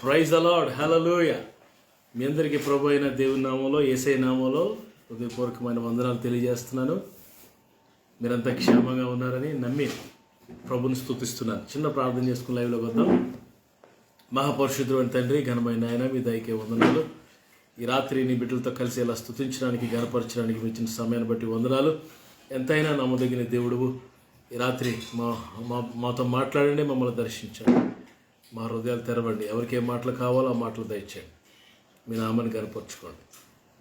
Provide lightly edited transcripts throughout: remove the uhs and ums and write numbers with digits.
Praise the lord, హల్లెలూయా. మీ అందరికీ ప్రభు అయిన దేవుని నామంలో, యేసయ్య నామంలో హృదయపూర్వకమైన వందనాలు తెలియజేస్తున్నాను. మీరంతా క్షేమంగా ఉన్నారని నమ్మి ప్రభుని స్తుతిస్తున్నాను. చిన్న ప్రార్థన చేసుకుని లైవ్లోకి వద్దాం. మహాపరిశుద్ధుడైన తండ్రి, ఘనమైన నాయన, మీ దయకే వందనాలు. ఈ రాత్రి నీ బిడ్డలతో కలిసి ఇలా స్తుతించడానికి, ఘనపరచడానికి ఇచ్చిన సమయాన్ని బట్టి వందనాలు. ఎంతైనా నమ్మదగిన దేవుడువు. ఈ రాత్రి మాతో మాట్లాడండి, మమ్మల్ని దర్శించండి, మా హృదయాలు తెరవండి. ఎవరికి ఏ మాటలు కావాలో ఆ మాటలు దయచేయండి. మీ నామాన్ని కనపరుచుకోండి.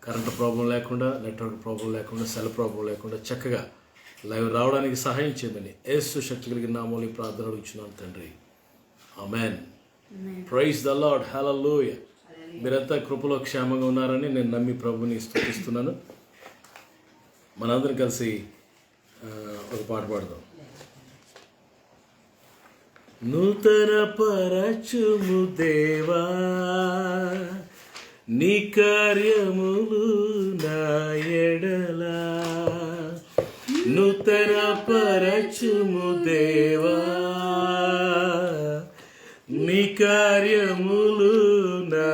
కరెంటు ప్రాబ్లం లేకుండా, నెట్వర్క్ ప్రాబ్లం లేకుండా, సెల్ ప్రాబ్లం లేకుండా చక్కగా లైవ్ రావడానికి సహాయం చేయమని యేసు శక్తి కలిగిన నామములో ఈ ప్రార్థన అడుగుచున్నాను తండ్రి, ఆమేన్. ప్రైజ్ ద లార్డ్, హల్లెలూయా. మీరంతా కృపలో క్షేమంగా ఉన్నారని నేను నమ్మి ప్రభుని స్తుతిస్తున్నాను. మనందరం కలిసి ఒక పాట పాడదాం. నూతన పరచుము దేవా, నీ కార్యములు నా ఎడలా. నూతన పరచుము దేవా, నీ కార్యములు నా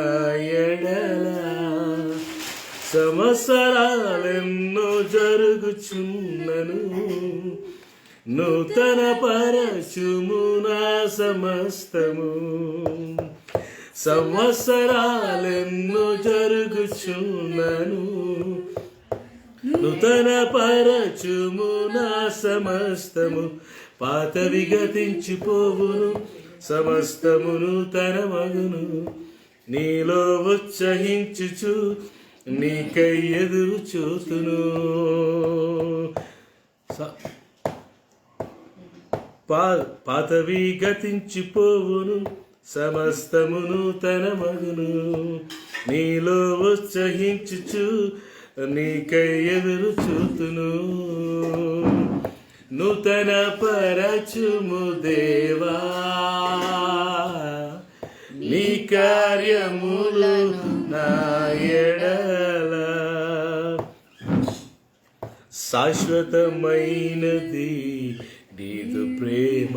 ఎడలా. సంవత్సరాలెన్నో జరుగుచున్నను, నూతన పరచుము నా సమస్తము. సంవత్సరాలెన్నో జరుగుచున్నను, నూతన పరచుము నా సమస్తము. పాతవి గతించిపోవును, సమస్తము నూతన మగును. నీలో ఉత్సహించుచు నీకై ఎదురు చూతును. పాతవి గతించిపోవును, సమస్తము నూతన మగును. నీలో ఉత్సహించుచు నీకై ఎదురు చూతును. నూతన పరచుము దేవా, నీ కార్యములు నా ఎడల. శాశ్వతమైనది నీదు ప్రేమ,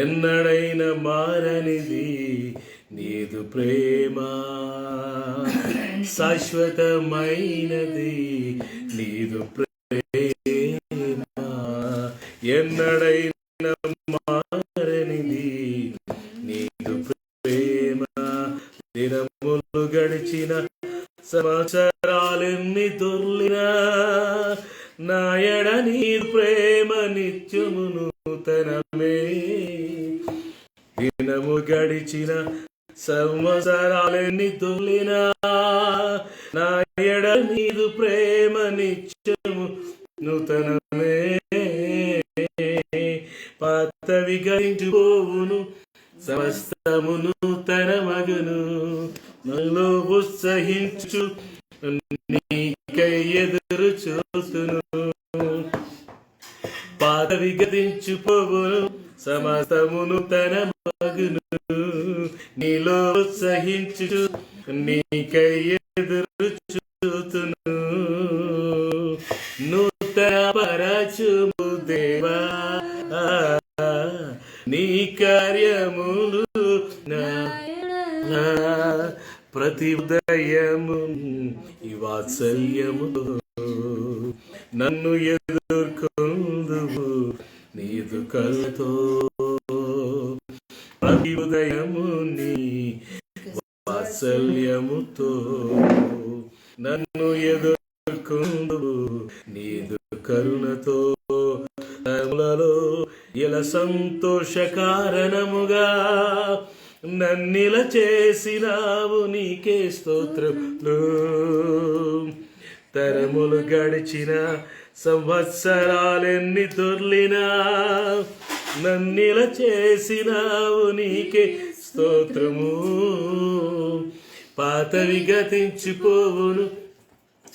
ఎన్నడైన మారనిది నీదు ప్రేమ. శాశ్వతమైనది నీదు ప్రేమ, ఎన్నడైన మారనిది నీదు ప్రేమ. దినములు గడిచిన, సంవత్సరాలెన్ని దొర్లినా, నాయడ నీ ప్రేమ నిత్యము నూతనమే. దినము గడిచిన, సంవత్సరాలెన్ని దొర్లినా, నాయడ నీదు ప్రేమ నిత్యము నూతనమే. పాతవి గతించిపోవును, సమస్తము నూతన మగును. నన్ను ఉత్సహించు నీకై ఎదురు చూతును. పాతవి గతించిపోవును, సమస్తము నూతన మగును. నీలో ఉత్సహించు నీకై ఎదురు చూతును. నూతన పరచుము దేవా, నీ కార్యములు నా. ప్రతి ఉదయము ఈ వాత్సల్యముతో నన్ను ఎదుర్కొందువు నీదు కరుణతో. ప్రతి ఉదయము నీ వాత్సల్యముతో నన్ను ఎదుర్కొందువు నీదు కరుణతో. తరములలో ఇలా సంతోష కారణముగా నన్నిల చేసినావు, నీకే స్తోత్రములు. తరములు గడిచిన, సంవత్సరాలెన్ని దొర్లినా, నన్నిల చేసినావు, నీకే స్తోత్రము. పాతవి గతించిపోవును,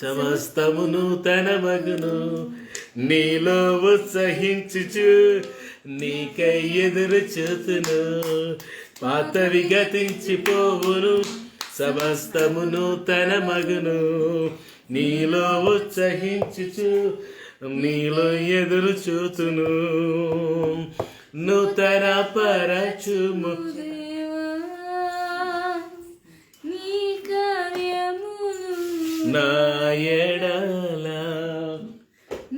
సమస్తము నూతన మగును. నీలో ఉత్సహించుచు నీకై ఎదురు చూతును. పాతవి గతించిపోవును, సమస్తము నూతన మగును. నీలో ఉత్సహించుచు నీలో ఎదురు చూతును. నూతన పరచుము నా ఎడల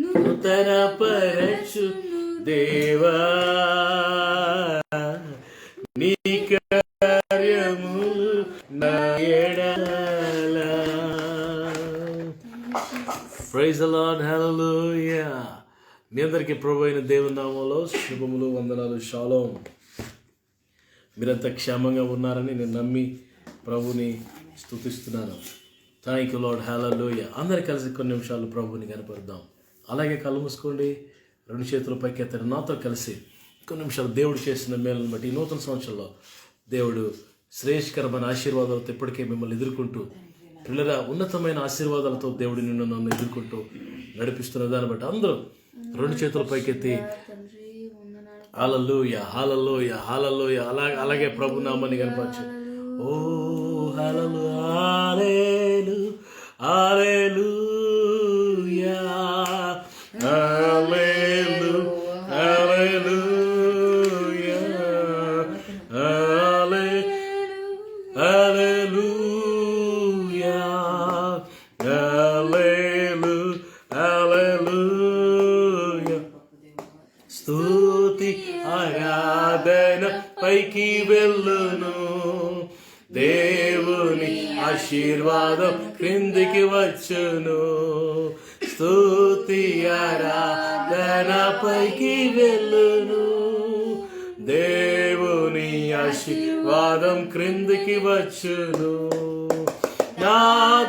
నూతన పరచు దేవా నీ కార్యము నా ఎడల. ప్రైజ్ ది లార్డ్, హల్లెలూయా. మీ అందరికీ ప్రభు అయిన దేవుని నామములో శుభములు, వందనాలు, షాలోం. మీరంతా క్షేమంగా ఉన్నారని నేను నమ్మి ప్రభుని స్తుతిస్తున్నాను. థ్యాంక్ యూ లార్డ్, హల్లెలూయా. అందరు కలిసి కొన్ని నిమిషాలు ప్రభుని కనపడదాం. అలాగే కళ్ళు మూసుకోండి, రెండు చేతుల పైకి ఎత్తండి. నాతో కలిసి కొన్ని నిమిషాలు దేవుడు చేసిన మేలను బట్టి ఈ నూతన సంవత్సరంలో దేవుడు శ్రేష్కరమైన ఆశీర్వాదాలతో ఇప్పటికే మిమ్మల్ని ఎదుర్కొంటూ పిల్లల ఉన్నతమైన ఆశీర్వాదాలతో దేవుడు నిన్ను నన్ను ఎదుర్కొంటూ నడిపిస్తున్న దాన్ని బట్టి అందరూ రెండు చేతుల పైకెత్తి హల్లెలూయా హల్లెలూయా హల్లెలూయా అలాగే ప్రభు నామాన్ని కనపరచు. ఓ హల్లెలూయా హల్లెలూయా హల్లెలూయా హల్లెలూయా హల్లెలూయా హల్లెలూయా. స్తుతి ఆరాధన పైకి వెళ్ళును, దేవుని ఆశీర్వాదం క్రిందికి వచ్చును. స్తుతి ఆరాధన పైకి వెళ్ళును, దేవుని ఆశీర్వాదం క్రిందికి వచ్చును. నా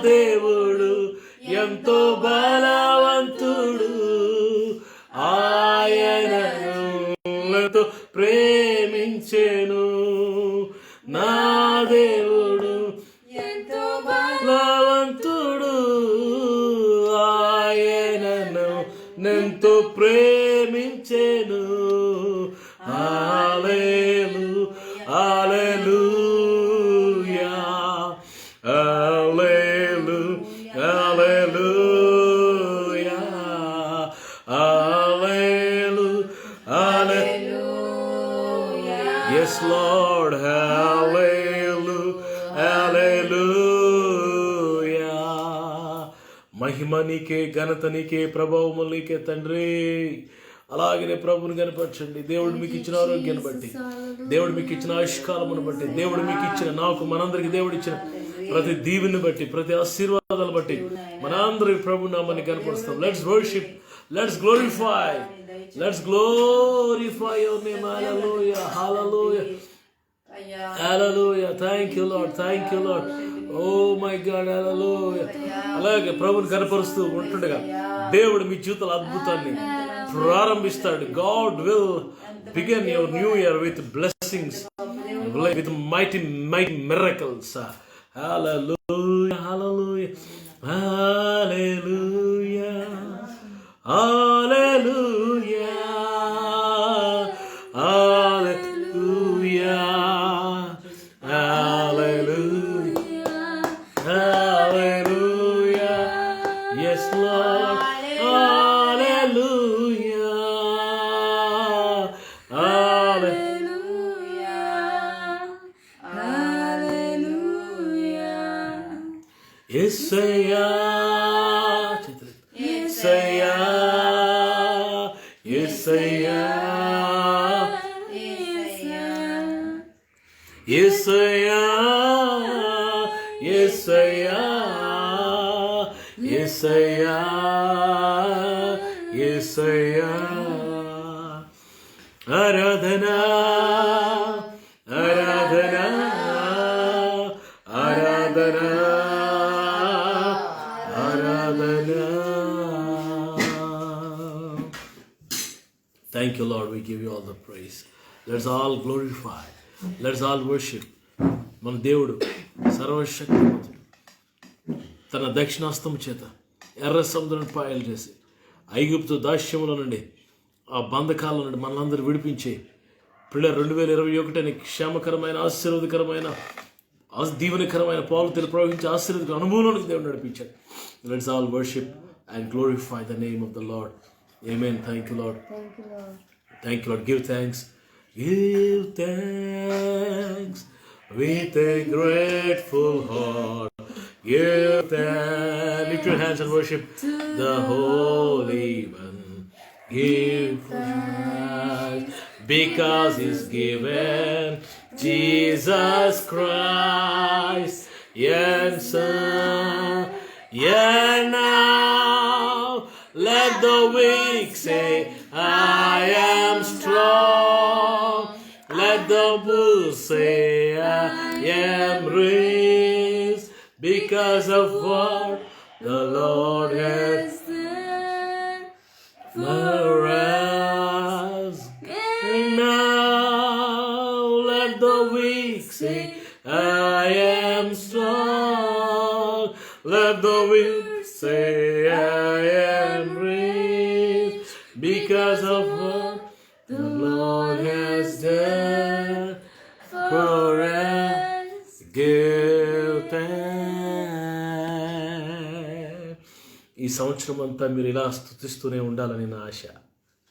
దేవుడు ఎంతో బలవంతుడు, ఆయనను ఎంతో ప్రేమించెను. నా దేవుడు ఎంతో బలవంతుడు, ఆయనను ఎంతో ప్రేమించెను. హల్లెలూయా హల్లెలూయా హల్లెలూయా హల్లెలూయా హల్లెలూయా. Yes Lord, hallelujah hallelujah. మహిమ నీకే, ఘనత నీకే, ప్రభావము నీకే తండ్రి. అలాగనే ప్రభుని కనపరచండి. దేవుడు మీకు ఇచ్చిన ఆరోగ్యాన్ని బట్టి, దేవుడు మీకు ఇచ్చిన ఆయుష్కాలమును బట్టి, దేవుడు మీకు ఇచ్చిన, నాకు మనందరికి దేవుడు ఇచ్చిన ప్రతి దీవెని బట్టి, ప్రతి ఆశీర్వాదాలను బట్టి మనందరికి ప్రభు నామాన్ని కనపరుస్తాం. Let's worship, let's glorify your name. Hallelujah hallelujah hallelujah. Thank you Lord, thank you Lord. Oh my God, hallelujah. అలాగే ప్రభుని కనపరుస్తూ ఉంటుండగా దేవుడు మీ జీవితాల అద్భుతాన్ని ప్రారంభిస్తాడు. God will begin your new year with blessings, with mighty miracles. Hallelujah hallelujah hallelujah hallelujah hallelujah hallelujah hallelujah. Yes Lord, hallelujah hallelujah hallelujah. Yesayya Yesayya Yesayya Yesayya Yesayya Yesayya Yesayya. Aradhana Aradhana Aradhana Aradhana. Thank you Lord, we give you all the praise. Let's all glorify, let's all worship. మన దేవుడు సర్వశక్తిమంతుడు. తన దక్షిణాస్తం చేత ఎర్ర సముద్రాన్ని పాయలు చేసి ఐగుప్తు దాస్యముల నుండి, ఆ బంధకాల నుండి మనలందరూ విడిపించి పిల్ల 2021 క్షేమకరమైన, ఆశీర్వాదకరమైన, దీవెనకరమైన పాలు ప్రవహించి ఆశీర్వాద అనుభవంలోనికి దేవుడు నడిపించాడు. Let's all worship and glorify the name of the lord. Amen. Thank you Lord, thank you lord. Give thanks. Give thanks with a grateful heart. Give thanks. Lift your hands and worship the Holy One. Give thanks because He's given Jesus Christ, and Son. Yeah, now let the weak say, I am strong. Let the bulls say, I am raised because of what the Lord has done for us. And now let the weak say, I am strong. Let the weak say, I am raised because of what the Lord has done for us. Give thanks. ఈ సంవత్సరం అంతా మీరు ఇలా స్తుతిస్తూనే ఉండాలని నా ఆశ.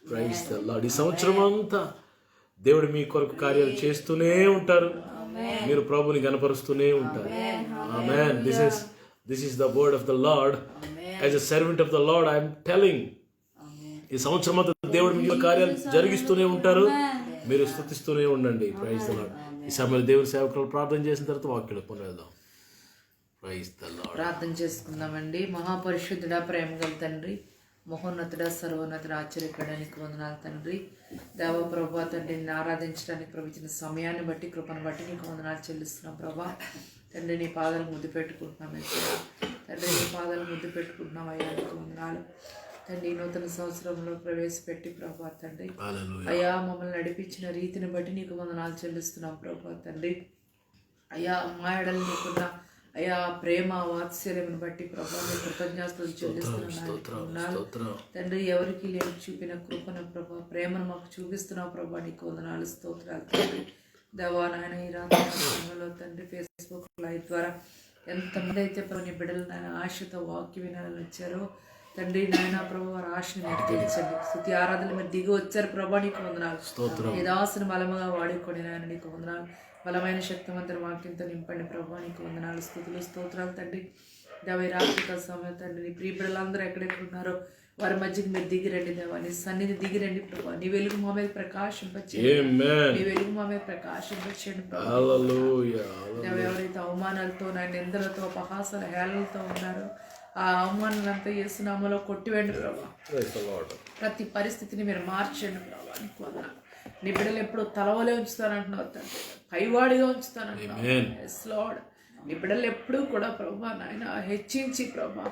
Praise the Lord. ఈ సంవత్సరం అంతా దేవుడు మీ కొరకు కార్యాలు చేస్తూనే ఉంటారు. మీరు ప్రభుని గణపరుస్తూనే ఉంటారు. ఆమేన్. This is the word of the Lord. As a servant of the Lord, I am telling. ఈ సంవత్సరం అంతా దేవుడు మీ కార్యాలు జరిగిస్తూనే ఉంటారు. మీరు స్తుతిస్తూనే ఉండండి. Praise the Lord. ఈ సమయంలో దేవుని సేవకులు ప్రార్థన చేసిన తర్వాత వాక్యాలు పొందుదాం. Praise the Lord. ప్రార్థన చేసుకుందామండి. మహాపరిశుద్ధుడా, ప్రేమ గల తండ్రి, మహోన్నతుడా, సర్వోన్నతుడా, ఆశ్చర్యకరానికి వందనాలు తండ్రి. దేవ ప్రభా తండ్రి, నిన్ను ఆరాధించడానికి ప్రవచించిన సమయాన్ని బట్టి, కృపను బట్టి నీకు వందనాలు చెల్లిస్తున్నాం ప్రభా. తండ్రి, నీ పాదాలు ముద్దు పెట్టుకుంటున్నాం. తండ్రి, నీ పాదాలు ముద్దు పెట్టుకుంటున్నాం అయ్యా, నీకు వందనాలు తండ్రి. నూతన సంవత్సరంలో ప్రవేశపెట్టి ప్రభా తండ్రి, అయ్యా మమ్మల్ని నడిపించిన రీతిని బట్టి నీకు వందనాలు చెల్లిస్తున్నాం ప్రభా తండ్రి. అయ్యా మా ఎడలు నీకున్న అయ్యా ప్రేమ వాత్సల్యమును బట్టి ప్రభా నీ కృతజ్ఞతలు చెల్లిస్తున్నాను తండ్రి. ఎవరికి లేని చూపిన కృపను ప్రభా, ప్రేమను మాకు చూపిస్తున్నావు ప్రభా, నీకు వందనాలు స్తోత్రాలు తండ్రి. దేవా నాయన, ఈ రాత్రిలో తండ్రి ఫేస్బుక్ లైవ్ ద్వారా ఎంతమంది అయితే నీ బిడ్డలు నాయన ఆశతో వాక్య వినాలని వచ్చారో తండ్రి నాయన ప్రభు, వారి ఆశని మీరు తీర్చండి. స్తుతి ఆరాధనలు మీరు దిగి వచ్చారు ప్రభా, నీకు వందనాలు. ఈ దాసుని బలముగా వాడుకొని నాయన నీకు వందనాలు. బలమైన శక్తివంతుల వాక్యంతో నింపండి ప్రభా, నీకు వందనాలు. స్తుతులు స్తోత్రాలు తండ్రి. దేవ ఈ రాత్రిక సమయం తండ్రి, నీ ప్రియ బిడ్డలందరూ ఎక్కడెక్కడ ఉన్నారో వారి మధ్యకి మీరు దిగిరండి దేవా, నీ సన్నిధి దిగిరండి ప్రభా. నీ వెలుగు మా మీద ప్రకాశింపచేయండి, నీ వెలుగు మా మీద ప్రకాశింపచేయండి ప్రభా. దేవ ఎవరైతే అవమానాలతో నా నిందలతో అపహాసాల హేళనలతో ఉన్నారో ఆ అవమానాలంతా యేసునామములో కొట్టివేయండి ప్రభా. ప్రతి పరిస్థితిని మీరు మార్చండి ప్రభా, నీకు వందనాలు. నీ బిడ్డలు ఎప్పుడు తలవలే ఉంచుతానంటున్నావు తండ్రి, పైవాడిగా ఉంచుతానంటున్నావు. ఎస్ లార్డ్, నీ బిడ్డలు ఎప్పుడూ కూడా ప్రభా నాయన హెచ్చించి ప్రభా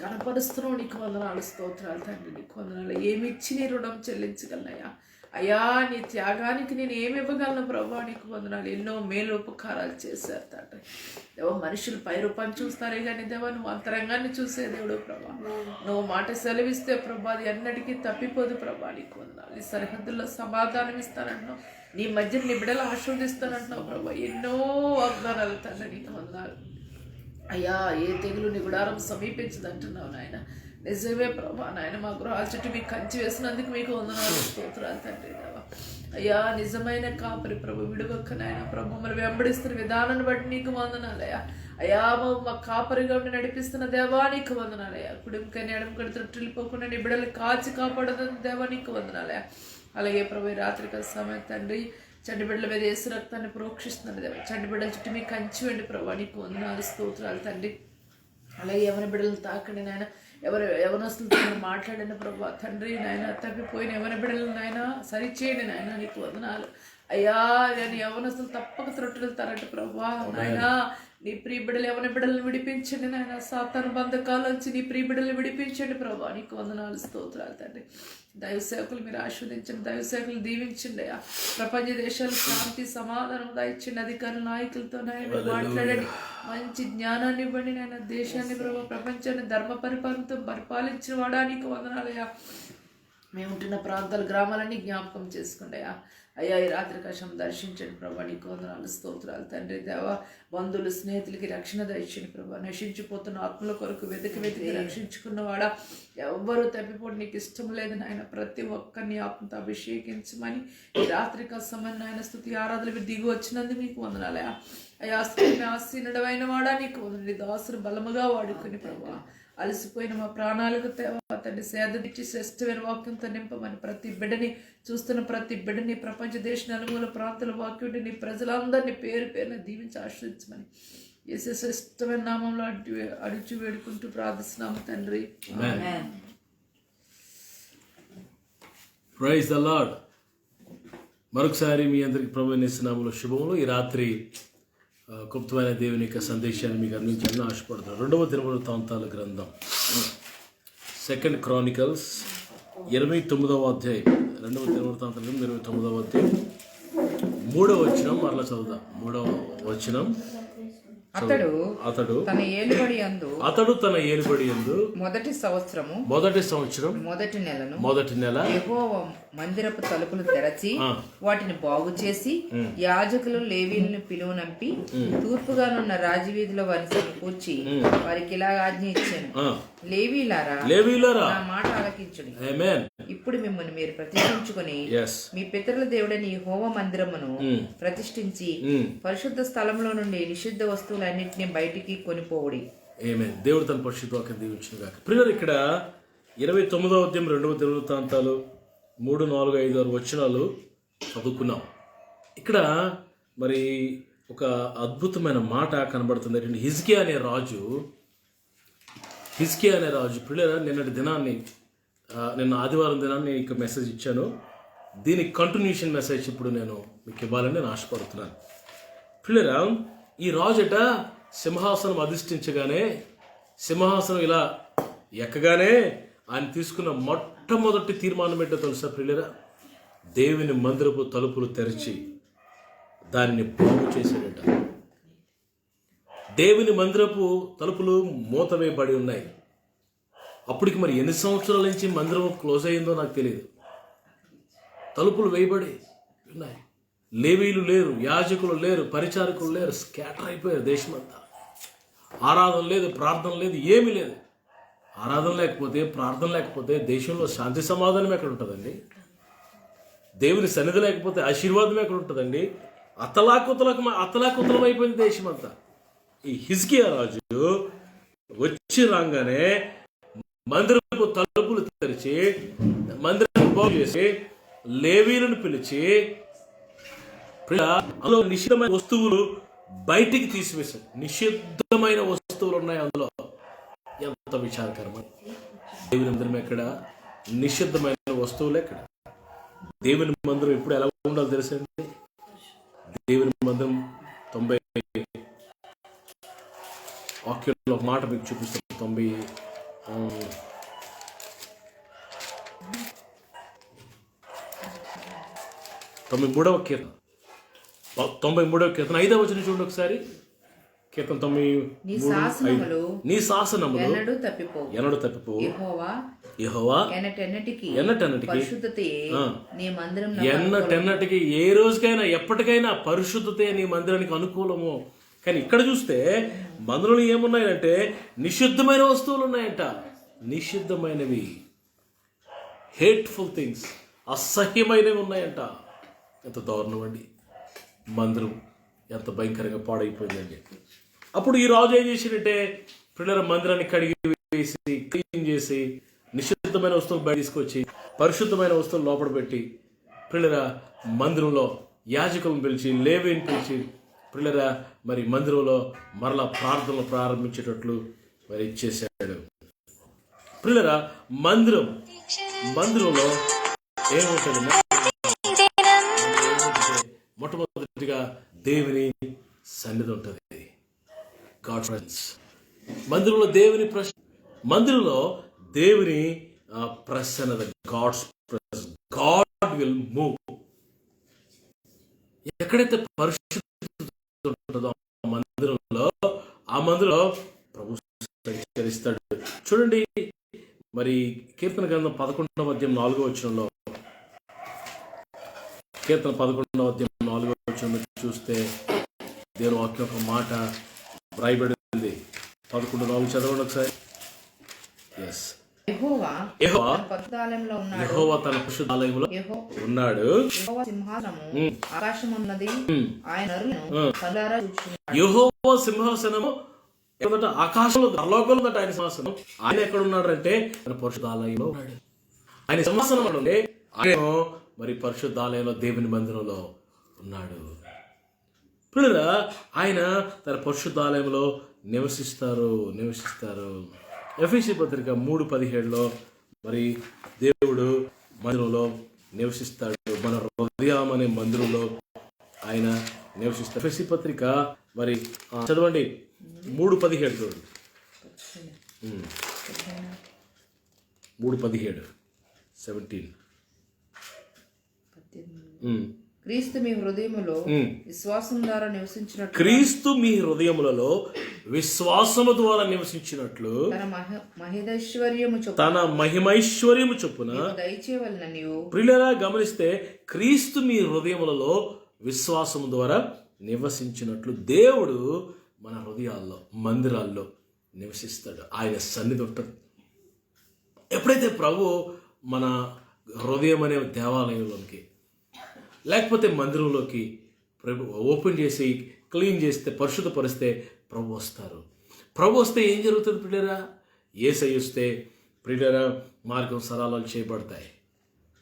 కనపరుస్తున్నావు. నీకు వందనాలు స్తోత్రాలు తండ్రి, నీకు వందనాలు. ఏమిచ్చి నీ రుణం చెల్లించగలనయ్యా అయ్యా, నీ త్యాగానికి నేను ఏమి ఇవ్వగలను ప్రభా, నీకు వందనాలు. ఎన్నో మేలు ఉపకారాలు చేశారు తండ్రి. దేవ మనుషులు పై రూపాన్ని చూస్తారే కానీ దేవ నువ్వు అంతరంగాన్ని చూసే దేవుడు ప్రభా. నువ్వు మాట సెలవిస్తే ప్రభా అది ఎన్నటికీ తప్పిపోదు ప్రభా, నీకు వందనాలు. ఈ సరిహద్దుల్లో సమాధానం ఇస్తానంటున్నావు, నీ మధ్య నీ బిడ్డలు ఆశీర్వదిస్తానంటున్నావు ప్రభా. ఎన్నో వాగ్దానాలు తండ్రి, నీకు వందనాలు. అయ్యా ఏ తెగులు నీ గుడారం సమీపించదంటున్నావు నాయన. నిజమే ప్రభా నాయన, మా గృహాల చుట్టూ మీకు కంచి వేసినందుకు మీకు వందనాలు స్తోత్రాలు తండ్రి దేవా. అయ్యా నిజమైన కాపరి ప్రభు, విడువక్క నాయన ప్రభు, మమ్మల్ని వెంబడిస్తున్న విధానాన్ని బట్టి నీకు వందనాలయ్యా. అయ్యా మా కాపరిగా ఉండి నడిపిస్తున్న దేవా నీకు వందనాలయ్యా. కుటుంబకని ఎడమకడి త్రుట్టిల్లిపోకుండా నీ బిడ్డలు కాచి కాపాడదని దేవా నీకు వందనాలయ్యా. అలాగే ప్రభు రాత్రిక సమయం తండ్రి చంటి బిడ్డల మీద యేసు రక్తాన్ని ప్రోక్షిస్తున్నాడు దేవా. చంటి బిడ్డల చుట్టూ మీకు కంచి వెండి ప్రభా, నీకు వందనాలు స్తోత్రాలు తండ్రి. అలాగే ఎవరి బిడ్డలు తాకండి నాయన, ఎవరస్తులతో మాట్లాడిన ప్రభా తండ్రి నాయన, తప్పిపోయిన ఎవరి బిడ్డలు నాయన సరిచేయండి నాయన, నీకు వందనాలు. అయ్యా నేను యవనస్తులు తప్పక త్రొట్టెళ్తారంట ప్రభా నాయన. నీ ప్రియ బిడ్డలు ఎవరి బిడ్డలను విడిపించండి నాయన, సాతాను బంధకాలోంచి నీ ప్రియ బిడ్డలు విడిపించండి ప్రభా, నీకు వందనాలు స్తోత్రాలు తండ్రి. దైవ సేవకులు మీరు ఆశీర్వదించండి, దైవ సేవకులు దీవించండి అయ్యా. ప్రపంచ దేశాలు శాంతి సమాధానం దయచండి, అధికారుల నాయకులతో నాయన మాట్లాడండి, మంచి జ్ఞానాన్ని ఇవ్వండి నాయన. దేశాన్ని ప్రభా, ప్రపంచాన్ని ధర్మ పరిపాలనతో పరిపాలించిన వాడా నీకు వందనాలయ్యా. మేము ఉంటున్న ప్రాంతాల గ్రామాలన్నీ జ్ఞాపకం చేసుకోండి అయ్యా. అయ్యా ఈ రాత్రి కషం దర్శించండి ప్రభా, నీకు వందనాలు స్తోత్రాలు తండ్రి. దేవా బంధువులు స్నేహితులకి రక్షణ దయచండి ప్రభా. నశించిపోతున్న ఆత్మల కొరకు వెతికి రక్షించుకున్నవాడా, ఎవ్వరూ తప్పిపోవడం నీకు ఇష్టం లేదు నాయన. ప్రతి ఒక్కరిని ఆత్మతో అభిషేకించమని ఈ రాత్రిక సమయం నాయన స్తుతి ఆరాధనలు దిగి వచ్చినందుకు నీకు వందనాలయా. అయ్యా స్త్రీని ఆసీనుడమైన వాడా నీకు వందనాలు. దాసులు బలముగా వాడుకుని ప్రభా అలసిపోయిన మా ప్రాణాలకు తండ్రి సేదనిచ్చి శ్రేష్టమైన వాక్యంతో నింపమని ప్రతి బిడ్డని చూస్తున్న ప్రతి బిడ్డని ప్రపంచ దేశ నలుమూల ప్రాంతాల వాక్యం నీ ప్రజలందరినీ పేరు పేరున దీవించి ఆశ్రయించమని యేసు శ్రేష్టమైన నామంలో అడిచి వేడుకుంటూ ప్రార్థిస్తున్నాము తండ్రి. Praise the Lord. మరొకసారి మీ అందరికి ప్రభువైన యేసు నామములో శుభములు. ఈ రాత్రి గుప్తమైన దేవుని యొక్క సందేశాన్ని మీకు అందించాలని ఆశపడుతున్నాను. 2వ దినవృత్తాంతాల గ్రంథం 2 Chronicles 29వ అధ్యాయం. 2వ దినవృత్తాంతాల గ్రంథం 29వ అధ్యాయం 3వ వచనం మరలా చదువుదాం. 3వ వచనం. అతడు తన ఏలుబడి యందు మొదటి సంవత్సరం మొదటి నెల యెహోవా మందిరపు తలుపులు తెరచి వాటిని బాగు చేసి యాజకులు లేవీయులను పిలువనంపి తూర్పుగానున్న రాజవీధిలో వారిని సమకూర్చి వారికి ఇలా ఆజ్ఞ ఇచ్చాను, లేవీయులారా నా మాట ఆలకించుడి. ఇప్పుడు మిమ్మల్ని మీరు ప్రతిష్ఠించుకొని మీ పితరుల దేవుడని యెహోవా మందిరమును ప్రతిష్ఠించి పరిశుద్ధ స్థలంలో నుండి నిషిద్ధ వస్తువులన్నింటినీ బయటికి కొనిపోవుడి. ఆమేన్. దేవుడు తన పరిశుద్ధ వాక్యం దీవించును గాక. ప్రియులారా, ఇక్కడ 29వ అధ్యాయం 2వ దినవృత్తాంతాలు 3, 4, 5, 6 వచనాలు చదువుకున్నాం. ఇక్కడ మరి ఒక అద్భుతమైన మాట కనబడుతుంది. హిజ్కియా అనే రాజు ప్రియులారా, నిన్న ఆదివారం దినాన్ని ఇక మెసేజ్ ఇచ్చాను. దీనికి కంటిన్యూషన్ మెసేజ్ ఇప్పుడు నేను మీకు ఇవ్వాలని నేను ఆశపడుతున్నాను. ప్రియులారా, ఈ రాజుట సింహాసనం అధిష్ఠించగానే, సింహాసనం ఇలా ఎక్కగానే ఆయన తీసుకున్న మొట్టమొదటి తీర్మానం ఏంటో తెలుసా ప్రియులారా? దేవుని మందిరపు తలుపులు తెరిచి దానిని బాగు చేశాడట. దేవుని మందిరపు తలుపులు మూతవేయబడి ఉన్నాయి. అప్పటికి మరి ఎన్ని సంవత్సరాల నుంచి మందిరం క్లోజ్ అయిందో నాకు తెలియదు. తలుపులు వేయబడి ఉన్నాయి. లేవీలు లేరు, యాజకులు లేరు, పరిచారకులు లేరు, స్కాటర్ అయిపోయారు దేశమంతా. ఆరాధన లేదు, ప్రార్థన లేదు, ఏమీ లేదు. ఆరాధన లేకపోతే, ప్రార్థన లేకపోతే దేశంలో శాంతి సమాధానం ఎక్కడ ఉంటుందండి? దేవుని సన్నిధి లేకపోతే ఆశీర్వాదం ఎక్కడ ఉంటుందండి? అతలాకుతలం అయిపోయింది దేశమంతా. ఈ హిజ్కియా రాజు వచ్చి రాగానే మందిరపు తలుపులు తెరిచి మందిరం బాగు చేసి లేవీలను పిలిచి అందులో నిషిద్ధమైన వస్తువులు బయటికి తీసివేశాడు. నిషిద్ధమైన వస్తువులు ఉన్నాయి అందులో. ఎంత విచారకరం! దేవుని మందిరం ఎక్కడ? నిషిద్ధమైన వస్తువులు ఎక్కడ? దేవుని మందిరం ఎప్పుడు ఎలా ఉండాలో తెలుసండి? దేవుని మందిరం 90 వాక్యంలో ఒక మాట మీకు చూపిస్తాను. 93వ కీర్తన 5వ వచనం చూడండి ఒకసారి. కీర్తన 93:5. నీ శాసనములు ఎన్నడూ తప్పిపోవు. యెహోవా ఎన్నటెన్నటికి ఏ రోజుకైనా ఎప్పటికైనా పరిశుద్ధతే నీ మందిరానికి అనుకూలము. కానీ ఇక్కడ చూస్తే మందిరంలో ఏమున్నాయంటే నిషిద్ధమైన వస్తువులు ఉన్నాయంట. నిషిద్ధమైనవి, హేట్ఫుల్ థింగ్స్, అసహ్యమైనవి ఉన్నాయంట. ఎంత దారుణం అండి! మందిరం ఎంత భయంకరంగా పాడైపోయిందండి. అప్పుడు ఈ రాజు ఏం చేసినట్టే పిల్లల మందిరాన్ని కడిగి వేసి క్లీన్ చేసి నిషిద్ధమైన వస్తువులు బయట తీసుకొచ్చి పరిశుద్ధమైన వస్తువులు లోపల పెట్టి పిల్లల మందిరంలో యాజకులను పిలిచి లేవీని పిలిచి పిల్లల మరి మందిరంలో మరలా ప్రార్థనలు ప్రారంభించేటట్లు మరి ఇచ్చేసాడు. పిల్లల మందిరంలో ఏముంటుంది? మొట్టమొదటిగా దేవుని సన్నిధి ఉంటుంది. God presence. మందిరంలో దేవుని ప్రసన్నత, God's presence. God will move. ఎక్కడైతే పరిశుద్ధత ఉంటుందో ఆ మందిరంలో ప్రభు సంచరిస్తాడు. చూడండి మరి కీర్తన గ్రంథం 11వ అధ్యాయం 4వ వచనంలో కీర్తన 11:4 చూస్తే దేవుని వాక్యం ఒక మాట వ్రాయబడింది. 11:4 చదవండి ఒకసారి. ఎస్, యెహోవా యెహోవా తన పరిశుద్ధాలయంలో ఉన్నాడు. యెహోవా తన పరిశుద్ధాలయంలో ఉన్నాడు. యెహోవా సింహాసనము ఆకాశమున్నది, ఆయన నరులను కళ్ళారా చూచుచున్నాడు. యెహోవా సింహాసనము ఆకాశంలో పరలోకంలో ఉందట ఆయన సింహాసనం. ఆయన ఎక్కడ ఉన్నాడు అంటే ఆయన పరిశుద్ధాలయంలో ఉన్నాడు. ఆయన సింహాసనం అంటే ఆయన మరి పరిశుద్ధాలయంలో దేవుని మందిరంలో ఉన్నాడు. పిల్లరా, ఆయన తన పరిశుద్ధాలయంలో నివసిస్తారు. ఎఫెసీ పత్రిక 3:17 మరి దేవుడు మందిరంలో నివసిస్తాడు. మన హృదయం అనే మందిరంలో ఆయన నివసిస్తాడు. ఎఫెసీ పత్రిక మరి చదవండి 3:17 చూడండి. 3:17 17. క్రీస్తు మీ హృదయములో విశ్వాసం ద్వారా నివసించినట్లు, క్రీస్తు మీ హృదయములలో విశ్వాసము ద్వారా నివసించినట్లు తన మహిమైశ్వర్యము చొప్పున దయచేయవలెనని ప్రియులారా గమనిస్తే క్రీస్తు మీ హృదయములలో విశ్వాసము ద్వారా నివసించినట్లు దేవుడు మన హృదయాల్లో మందిరాల్లో నివసిస్తాడు. ఆయన సన్నిధి ఉంటుంది. ఎప్పుడైతే ప్రభు మన హృదయం అనే దేవాలయంలోకి లేకపోతే మందిరంలోకి ప్రభు ఓపెన్ చేసి క్లీన్ చేస్తే పరిశుద్ధపరిస్తే ప్రభు వస్తారు. ప్రభు వస్తే ఏం జరుగుతుంది ప్రియులారా? యేసయ్య వస్తే ప్రియులారా మార్గం సరళాలు చేయబడతాయి,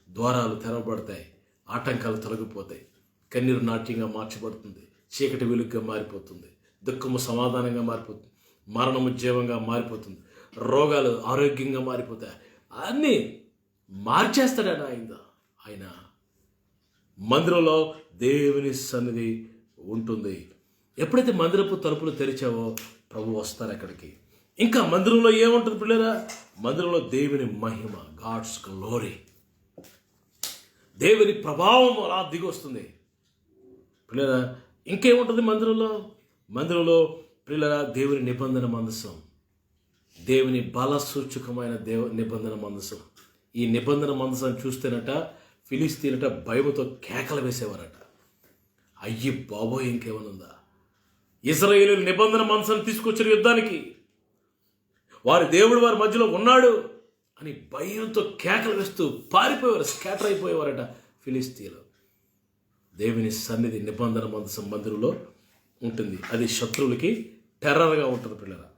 ద్వారాలు తెరవబడతాయి, ఆటంకాలు తొలగిపోతాయి, కన్నీరు నాట్యంగా మార్చబడుతుంది, చీకటి వెలుగుగా మారిపోతుంది, దుఃఖము సమాధానంగా మారిపోతుంది, మరణము జీవంగా మారిపోతుంది, రోగాలు ఆరోగ్యంగా మారిపోతాయి. అన్నీ మార్చేస్తాడని ఆయన మందిరంలో దేవుని సన్నిధి ఉంటుంది. ఎప్పుడైతే మందిరపు తలుపులు తెరిచావో ప్రభు వస్తారు అక్కడికి. ఇంకా మందిరంలో ఏముంటుంది పిల్లరా? మందిరంలో దేవుని మహిమ, గాడ్స్ గ్లోరీ, దేవుని ప్రభావం అలా దిగొస్తుంది పిల్లరా. ఇంకేముంటుంది మందిరంలో? మందిరంలో పిల్లరా దేవుని నిబంధన మందసం, దేవుని బల సూచకమైన నిబంధన మందసం. ఈ నిబంధన మందసం చూస్తేనట ఫిలిస్తీనట భయముతో కేకలు వేసేవారట. అయ్యి బాబోయ్, ఇంకేమనుందా? ఇశ్రాయేలీయులు నిబంధన మందసం తీసుకొచ్చిన యుద్ధానికి, వారి దేవుడు వారి మధ్యలో ఉన్నాడు అని భయంతో కేకలు వేస్తూ పారిపోయేవారు, స్కాటర్ అయిపోయేవారట ఫిలిస్తీన్లు. దేవుని సన్నిధి నిబంధన మందసం మందిరంలో ఉంటుంది. అది శత్రువులకి టెర్రర్గా ఉంటుంది పిల్లరా.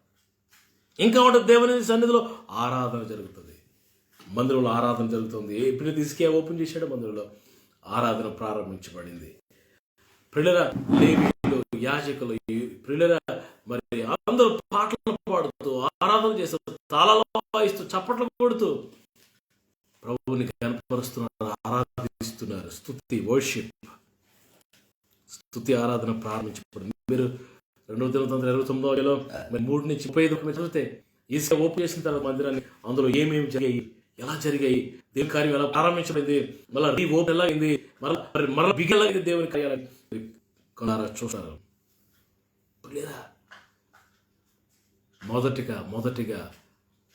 ఇంకా ఉంటుంది దేవుని సన్నిధిలో ఆరాధన జరుగుతుంది. మందిరంలో ఆరాధన జరుగుతుంది. ఇప్పుడు తీసుకే ఓపెన్ చేశాడు, మందిరంలో ఆరాధన ప్రారంభించబడింది. పిల్లరా లేవీయులు, యాజకులు, పిల్లరా మరి అందరూ పాటలు పాడుతూ ఆరాధన చేస్తూ తాళాలు వాయిస్తూ చప్పట్లు కొడుతూ ప్రభువుని కనపరుస్తున్నారు, ఆరాధిస్తున్నారు. స్తుతి ఆరాధన ప్రారంభించబడింది. మీరు 2వ దినవృత్తాంతం 29వ 3-35 చదివితే ఈసా ఓపెన్ చేసిన తర్వాత మందిరాన్ని అందులో ఏమేమి జరిగాయి, ఎలా జరిగాయి, దేవుని కార్యం ఎలా ప్రారంభించబడింది, మళ్ళీ ఓపెన్ ఎలా అయింది, మళ్ళీ బిగెలాగింది దేవుని కార్యాలని కొనారా చూస్తారు. లేదా మొదటిగా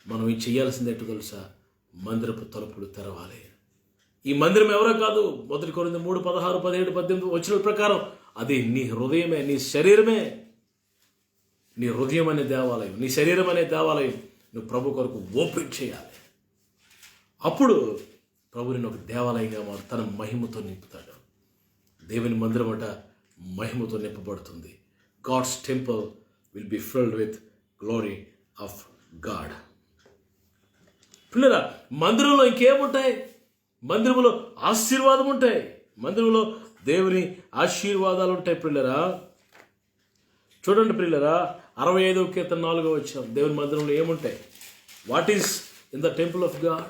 మనం ఈ చేయాల్సింది ఏంటో తెలుసా? మందిరపు తలుపులు తెరవాలి. ఈ మందిరం ఎవరో కాదు, 1 కొరింథీ 3:16, 17, 18 వచ్చిన ప్రకారం అది నీ హృదయమే, నీ శరీరమే. నీ హృదయం అనే దేవాలయం, నీ శరీరం అనే దేవాలయం నువ్వు ప్రభు కొరకు ఓపెన్ చేయాలి. అప్పుడు ప్రభు నిన్ను ఒక దేవాలయంగా తన మహిమతో నింపుతాడు. దేవుని మందిరం అట మహిమతో నింపబడుతుంది. God's temple will be filled with glory of God. పిల్లరా మందిరంలో ఇంకేముంటాయి? మందిరంలో ఆశీర్వాదం ఉంటాయి. మందిరంలో దేవుని ఆశీర్వాదాలు ఉంటాయి. పిల్లరా చూడండి పిల్లరా, 65వ కీర్తన 4వ వచనం, దేవుని మందిరంలో ఏముంటాయి? What is in the temple of God?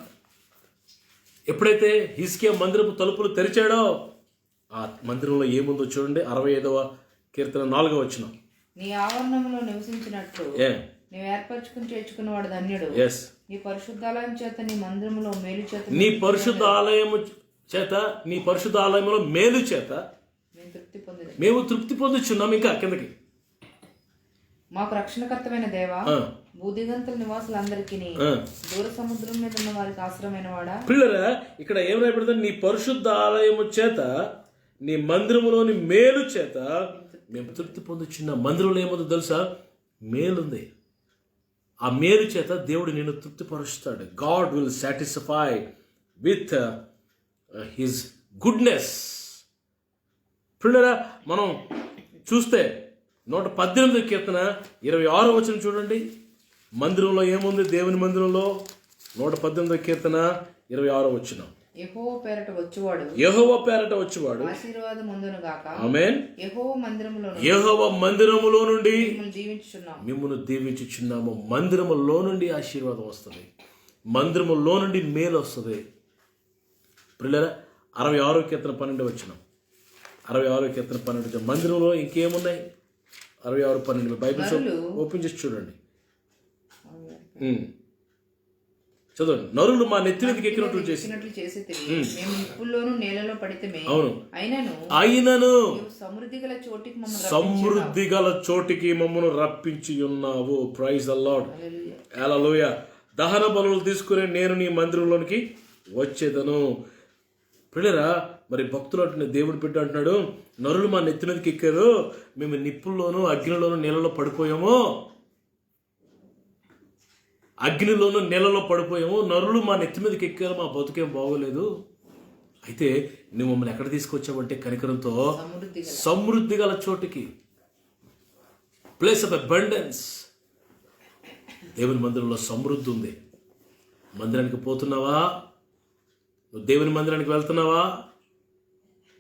ఎప్పుడైతే హిజ్కియా మందిరపు తలుపులు తెరిచాడో ఆ మందిరంలో ఏముందో చూడండి. 65వ కీర్తన 4వ వచనం, నీ ఆవరణంలో నివసించినట్లు నీవు ఏర్పరచుకుని చేర్చుకున్నవాడు ధన్యుడు. నీ పరిశుద్ధాలయం చేత నీ మందిరంలో మేలు చేత నీ పరిశుద్ధాలయంలో మేలు చేత మేము తృప్తి పొందుచున్నాం. ఇంకా కిందకి, మాకు రక్షణకర్తమైన దేవా, భూదిగంతుల నివాసులందరికీ దూర సముద్రం మీద ఉన్న వారికి ఆశ్రమైన వాడా. పిల్లరా ఇక్కడ ఏం రాయబడుతుంది? నీ పరిశుద్ధ ఆలయము చేత నీ మందిరములోని మేలు చేత మేము తృప్తి పొందుచున్న. మందిరంలో ఏముందో తెలుసా? మేలుంది. ఆ మేలు చేత దేవుడు నిన్ను తృప్తిపరుస్తాడు. God will satisfy with his goodness. పిల్లరా, మనం చూస్తే 118 కీర్తన 26వ వచనం చూడండి. మందిరంలో ఏముంది? దేవుని మందిరంలో 118 కీర్తన 26వ వచనం. యెహోవా పేరట వచ్చువాడు యెహోవా పేరట వచ్చువాడు ఆశీర్వాదం పొందును గాక. ఆమేన్. యెహోవా మందిరములో యెహోవా మందిరములో నుండి మిమ్మల్ని దీవించుచున్నాము. మిమ్మల్ని దీవించుచున్నాము. మందిరములో నుండి ఆశీర్వాదం వస్తుంది. మందిరములో నుండి మేలు వస్తుంది. పిల్లల 66వ కీర్తన 12వ వచనం. 66వ కీర్తన 12వ వచనం. మందిరంలో ఇంకేమున్నాయి? 66:12 బైబిల్ ఓపెన్ చేసి చూడండి. చదవండి. నరులు మా నెత్తి మీదకి ఎక్కినట్లు చేసినట్లు చేసి మేము నిప్పుల్లోను నేలలో పడితే అవును అయినను సమృద్ధి గల చోటికి మమ్మను రప్పించి ఉన్నావు. Praise the Lord. హల్లెలూయా. దహన బలులు తీసుకుని నేను నీ మందిరంలోనికి వచ్చేదను. పిల్లరా, మరి భక్తులు అంటున్న దేవుడు బిడ్డ అంటున్నాడు, నరులు మా నెత్తి మీదకి ఎక్కారు, మేము నిప్పుల్లోను అగ్నిలోను నీళ్ళలో పడిపోయాము. అగ్నిలోను నీళ్ళలో పడిపోయాము. నరులు మా నెత్తి మీదకి ఎక్కారు, మా బతుకేం బాగోలేదు. అయితే నువ్వు మమ్మల్ని ఎక్కడ తీసుకొచ్చావంటే కనికరంతో సమృద్ధి గల చోటికి, ప్లేస్ ఆఫ్ అబండెన్స్. దేవుని మందిరంలో సమృద్ధి ఉంది. మందిరానికి పోతున్నావా? నువ్వు దేవుని మందిరానికి వెళ్తున్నావా?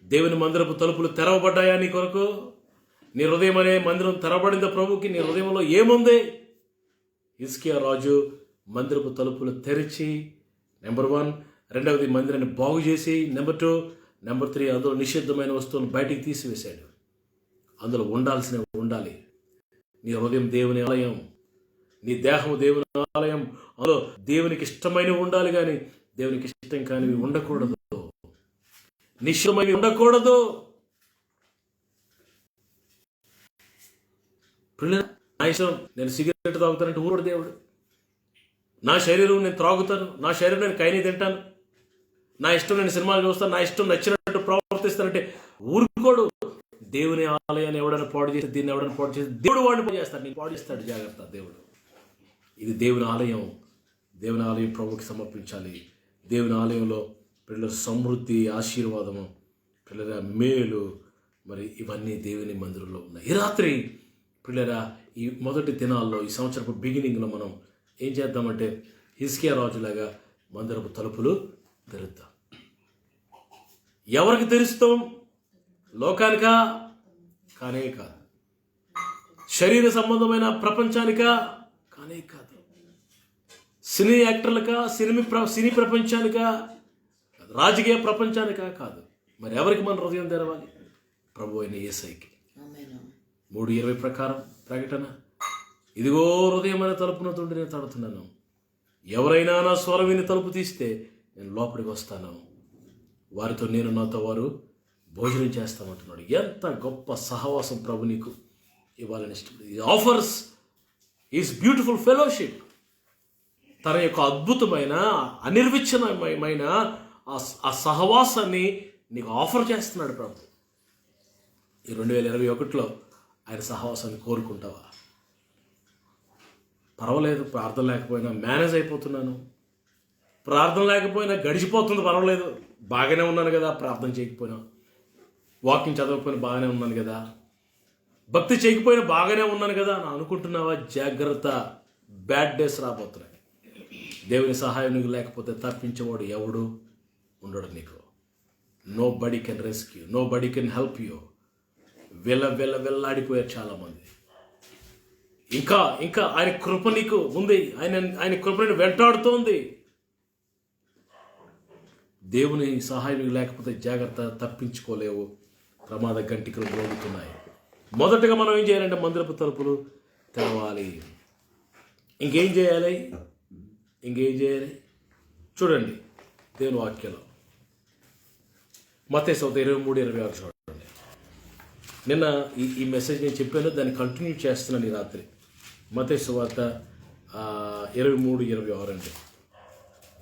దేవుని మందిరపు తలుపులు తెరవబడ్డాయా నీ కొరకు? నీ హృదయం అనే మందిరం తెరవబడిందా ప్రభుకి? నీ హృదయంలో ఏముంది? హిజ్కియా రాజు మందిరపు తలుపులు తెరిచి నెంబర్ 1, రెండవది మందిరాన్ని బాగు చేసి, నెంబర్ 2, నెంబర్ 3 అందులో నిషిద్ధమైన వస్తువులను బయటికి తీసివేశాడు. అందులో ఉండాల్సినవి ఉండాలి. నీ హృదయం దేవుని ఆలయం, నీ దేహము దేవుని ఆలయం. అందులో దేవునికి ఇష్టమైనవి ఉండాలి, కానీ దేవునికి ఇష్టం కానివి ఉండకూడదు, నిశ్చయమైనవి ఉండకూడదు. నా ఇష్టం నేను సిగరెట్ తాగుతానంటే ఊరుడు దేవుడు. నా శరీరం నేను త్రాగుతాను, నా శరీరం నేను కైని తింటాను, నా ఇష్టం నేను సినిమాలు చూస్తాను, నా ఇష్టం నచ్చినట్టు ప్రవర్తిస్తానంటే ఊరుకోడు. దేవుని ఆలయాన్ని ఎవడైనా పాడు చేస్తే, దీన్ని ఎవడైనా పాడు చేస్తే దేవుడు వాడిని పాడు చేస్తాడు, నేను పాడు చేస్తాడు. జాగ్రత్త. దేవుడు, ఇది దేవుని ఆలయం. దేవుని ఆలయం ప్రభుకి సమర్పించాలి. దేవుని ఆలయంలో పిల్లల సమృద్ధి, ఆశీర్వాదము, పిల్లల మేలు, మరి ఇవన్నీ దేవుని మందిరంలో ఉన్నాయి. ఈ రాత్రి పిల్లరా, ఈ మొదటి దినాల్లో, ఈ సంవత్సరపు బిగినింగ్లో మనం ఏం చేద్దామంటే హిజ్కియా రాజులాగా మందిరపు తలుపులు తెరుద్దాం. ఎవరికి తెరుస్తాం? లోకానికా? కానే కాదు. శరీర సంబంధమైన ప్రపంచానికా? కానే కాదు. సినీ యాక్టర్లకా? సినీ ప్రపంచానికా? రాజకీయ ప్రపంచానికా? కాదు. మరి ఎవరికి మన హృదయం తెరవాలి? ప్రభు అయిన యేసయ్యకి. 3:20 ప్రకారం ప్రకటన, ఇదిగో హృదయమైన తలుపున తోటి నేను తడుతున్నాను, ఎవరైనా నా స్వరం విని తలుపు తీస్తే నేను లోపలికి వస్తాను, వారితో నేను, నాతో వారు భోజనం చేస్తామంటున్నాడు. ఎంత గొప్ప సహవాసం ప్రభు నీకు ఇవ్వాలని ఇష్టపడి ఆఫర్స్ ఈజ్ బ్యూటిఫుల్ ఫెలోషిప్. తన యొక్క అద్భుతమైన అనిర్వచనమైన ఆ సహవాసాన్ని నీకు ఆఫర్ చేస్తున్నాడు ప్రభు. ఈ 2021లో ఆయన సహవాసాన్ని కోరుకుంటావా? పర్వాలేదు, ప్రార్థన లేకపోయినా మేనేజ్ అయిపోతున్నాను, ప్రార్థన లేకపోయినా గడిచిపోతుంది, పర్వాలేదు, బాగానే ఉన్నాను కదా, ప్రార్థన చేయకపోయినా, వాకింగ్ చదవకపోయినా బాగానే ఉన్నాను కదా, భక్తి చేయకపోయినా బాగానే ఉన్నాను కదా అని అనుకుంటున్నావా? జాగ్రత్త, బ్యాడ్ డేస్ రాబోతున్నాయి. దేవుని సహాయం నీకు లేకపోతే తప్పించేవాడు ఎవడు ఉండడు నీకు. Nobody can rescue, nobody can help you. వెళ్ళాడిపోయారు చాలామంది. ఇంకా ఇంకా ఆయన కృప నీకు ఉంది, ఆయన కృప నేను వెంటాడుతోంది. దేవుని సహాయం లేకపోతే జాగ్రత్త, తప్పించుకోలేవు. ప్రమాద గంటికలు మోగుతున్నాయి. మొదటగా మనం ఏం చేయాలంటే మందిరపు తలుపులు తెరవాలి. ఇంకేం చేయాలి? చూడండి దేవుని వాక్యంలో మత్తయి సువార్త 23:26 చూడండి. నిన్న ఈ మెసేజ్ నేను చెప్పాను, దాన్ని కంటిన్యూ చేస్తున్నాను ఈ రాత్రి. మత్తయి సువార్త 23:26 అండి.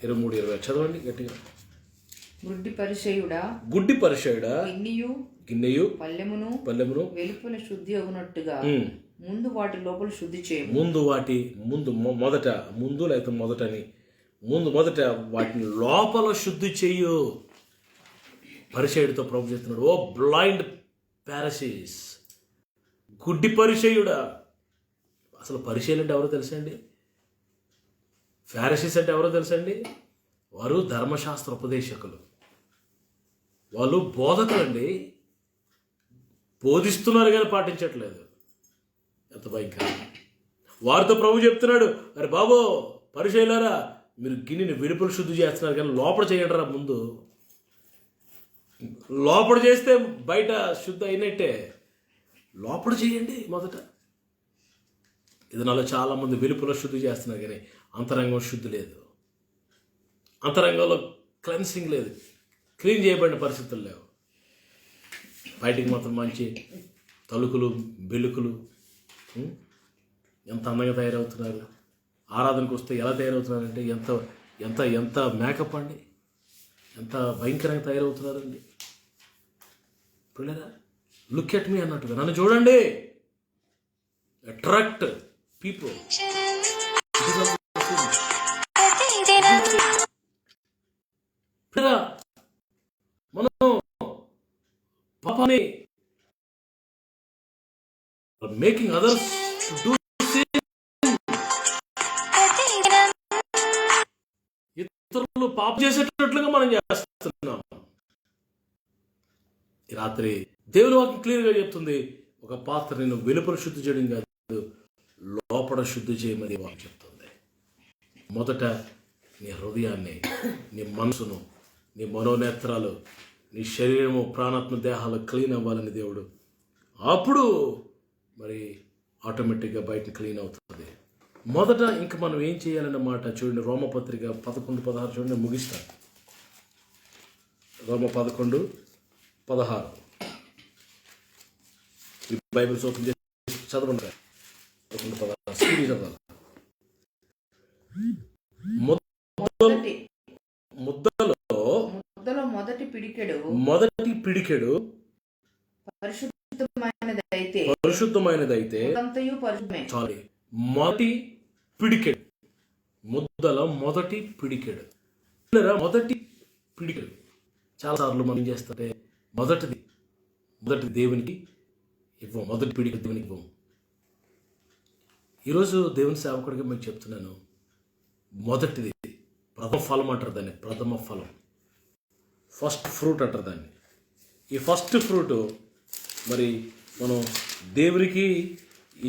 23:26 చదవండి గట్టిగా. గుడ్డి పరిచయుడా, గుడ్డి పరిచయుడా, గిన్నెయు పల్లెమును వెలుపల శుద్ధి అగునట్టుగా ముందు వాటి లోపల శుద్ధి చేయము. మొదట వాటిని లోపల శుద్ధి చెయ్యు. పరిచయుడితో ప్రభు చెప్తున్నాడు, ఓ బ్లైండ్ పారసీస్, గుడ్డి పరిచయుడా. అసలు పరిచయులు అంటే ఎవరో తెలుసండి? ఫారిసీస్ అంటే ఎవరో తెలుసండి? వారు ధర్మశాస్త్ర ఉపదేశకులు, వాళ్ళు బోధకులండి. బోధిస్తున్నారు కానీ పాటించట్లేదు. ఎంత భయంకరం. వారితో ప్రభు చెప్తున్నాడు, అరే బాబో పరిచయులారా, మీరు గిన్నెని వెలుపల శుద్ధి చేస్తున్నారు కానీ లోపల చేయండిరా. ముందు లోపల చేస్తే బయట శుద్ధి అయినట్టే, లోపల చేయండి మొదట. ఇది నాలో చాలామంది వెలుపల శుద్ధి చేస్తున్నారు కానీ అంతరంగం శుద్ధి లేదు. అంతరంగంలో క్లెన్సింగ్ లేదు, క్లీన్ చేయబడిన పరిస్థితులు లేవు. బయటికి మాత్రం మంచి తలుకులు బెలుకులు, ఎంత అందంగా తయారవుతున్నారు. ఆరాధనకు వస్తే ఎలా తయారవుతున్నారంటే ఎంత ఎంత ఎంత మేకప్ అండి, ఎంత భయంకరంగా తయారవుతున్నారండి. పిల్లరా, లుక్ ఎట్ మీ అన్నట్టుగా నన్ను చూడండి, అట్రాక్ట్ పీపుల్. మనం పాపాన్ని మేకింగ్ అదర్స్ టు డూ ఇతరులు పాపం చేసేటట్లుగా మనం చేస్తున్నాం. ఈ రాత్రి దేవుని వాక్యం క్లియర్గా చెప్తుంది, ఒక పాత్ర నేను వెలుపల శుద్ధి చేయడం కాదు, లోపల శుద్ధి చేయమని వాక్యం చెప్తుంది. మొదట నీ హృదయాన్ని, నీ మనసును, నీ మనోనేత్రాలు, నీ శరీరము, ప్రాణాత్మ దేహాలు క్లీన్ అవ్వాలని దేవుడు, అప్పుడు మరి ఆటోమేటిక్గా బయట క్లీన్ అవుతుంది. మొదట ఇంక మనం ఏం చేయాలన్నమాట చూడండి. రోమపత్రిక 11:16 చూడండి, ముగిస్తాను. రోమ 11:16 బైబిల్స్ ఓపెన్ చేసి చదవండి. 11:16 స్పీడ్ చదవాలి. ముద్దలో మొదటి పిడికెడు పరిశుద్ధమైనదైతే చాలు. మొదటి పిడికెడు, ముద్దలో మొదటి పిడికెడు. మొదటి పిడికెడు చాలాసార్లు మనం ఏం చేస్తుంటే మొదటిది దేవునికి ఇవ్వం, మొదటి పిడికెడు దేవునికి ఇవ్వం. ఈరోజు దేవుని సేవకుడిగా మీకు చెప్తున్నాను, మొదటిది ప్రథమ ఫలం అంటారు దాన్ని, ప్రథమ ఫలం, ఫస్ట్ ఫ్రూట్ అంటారు దాన్ని. ఈ ఫస్ట్ ఫ్రూట్ మరి మనం దేవునికి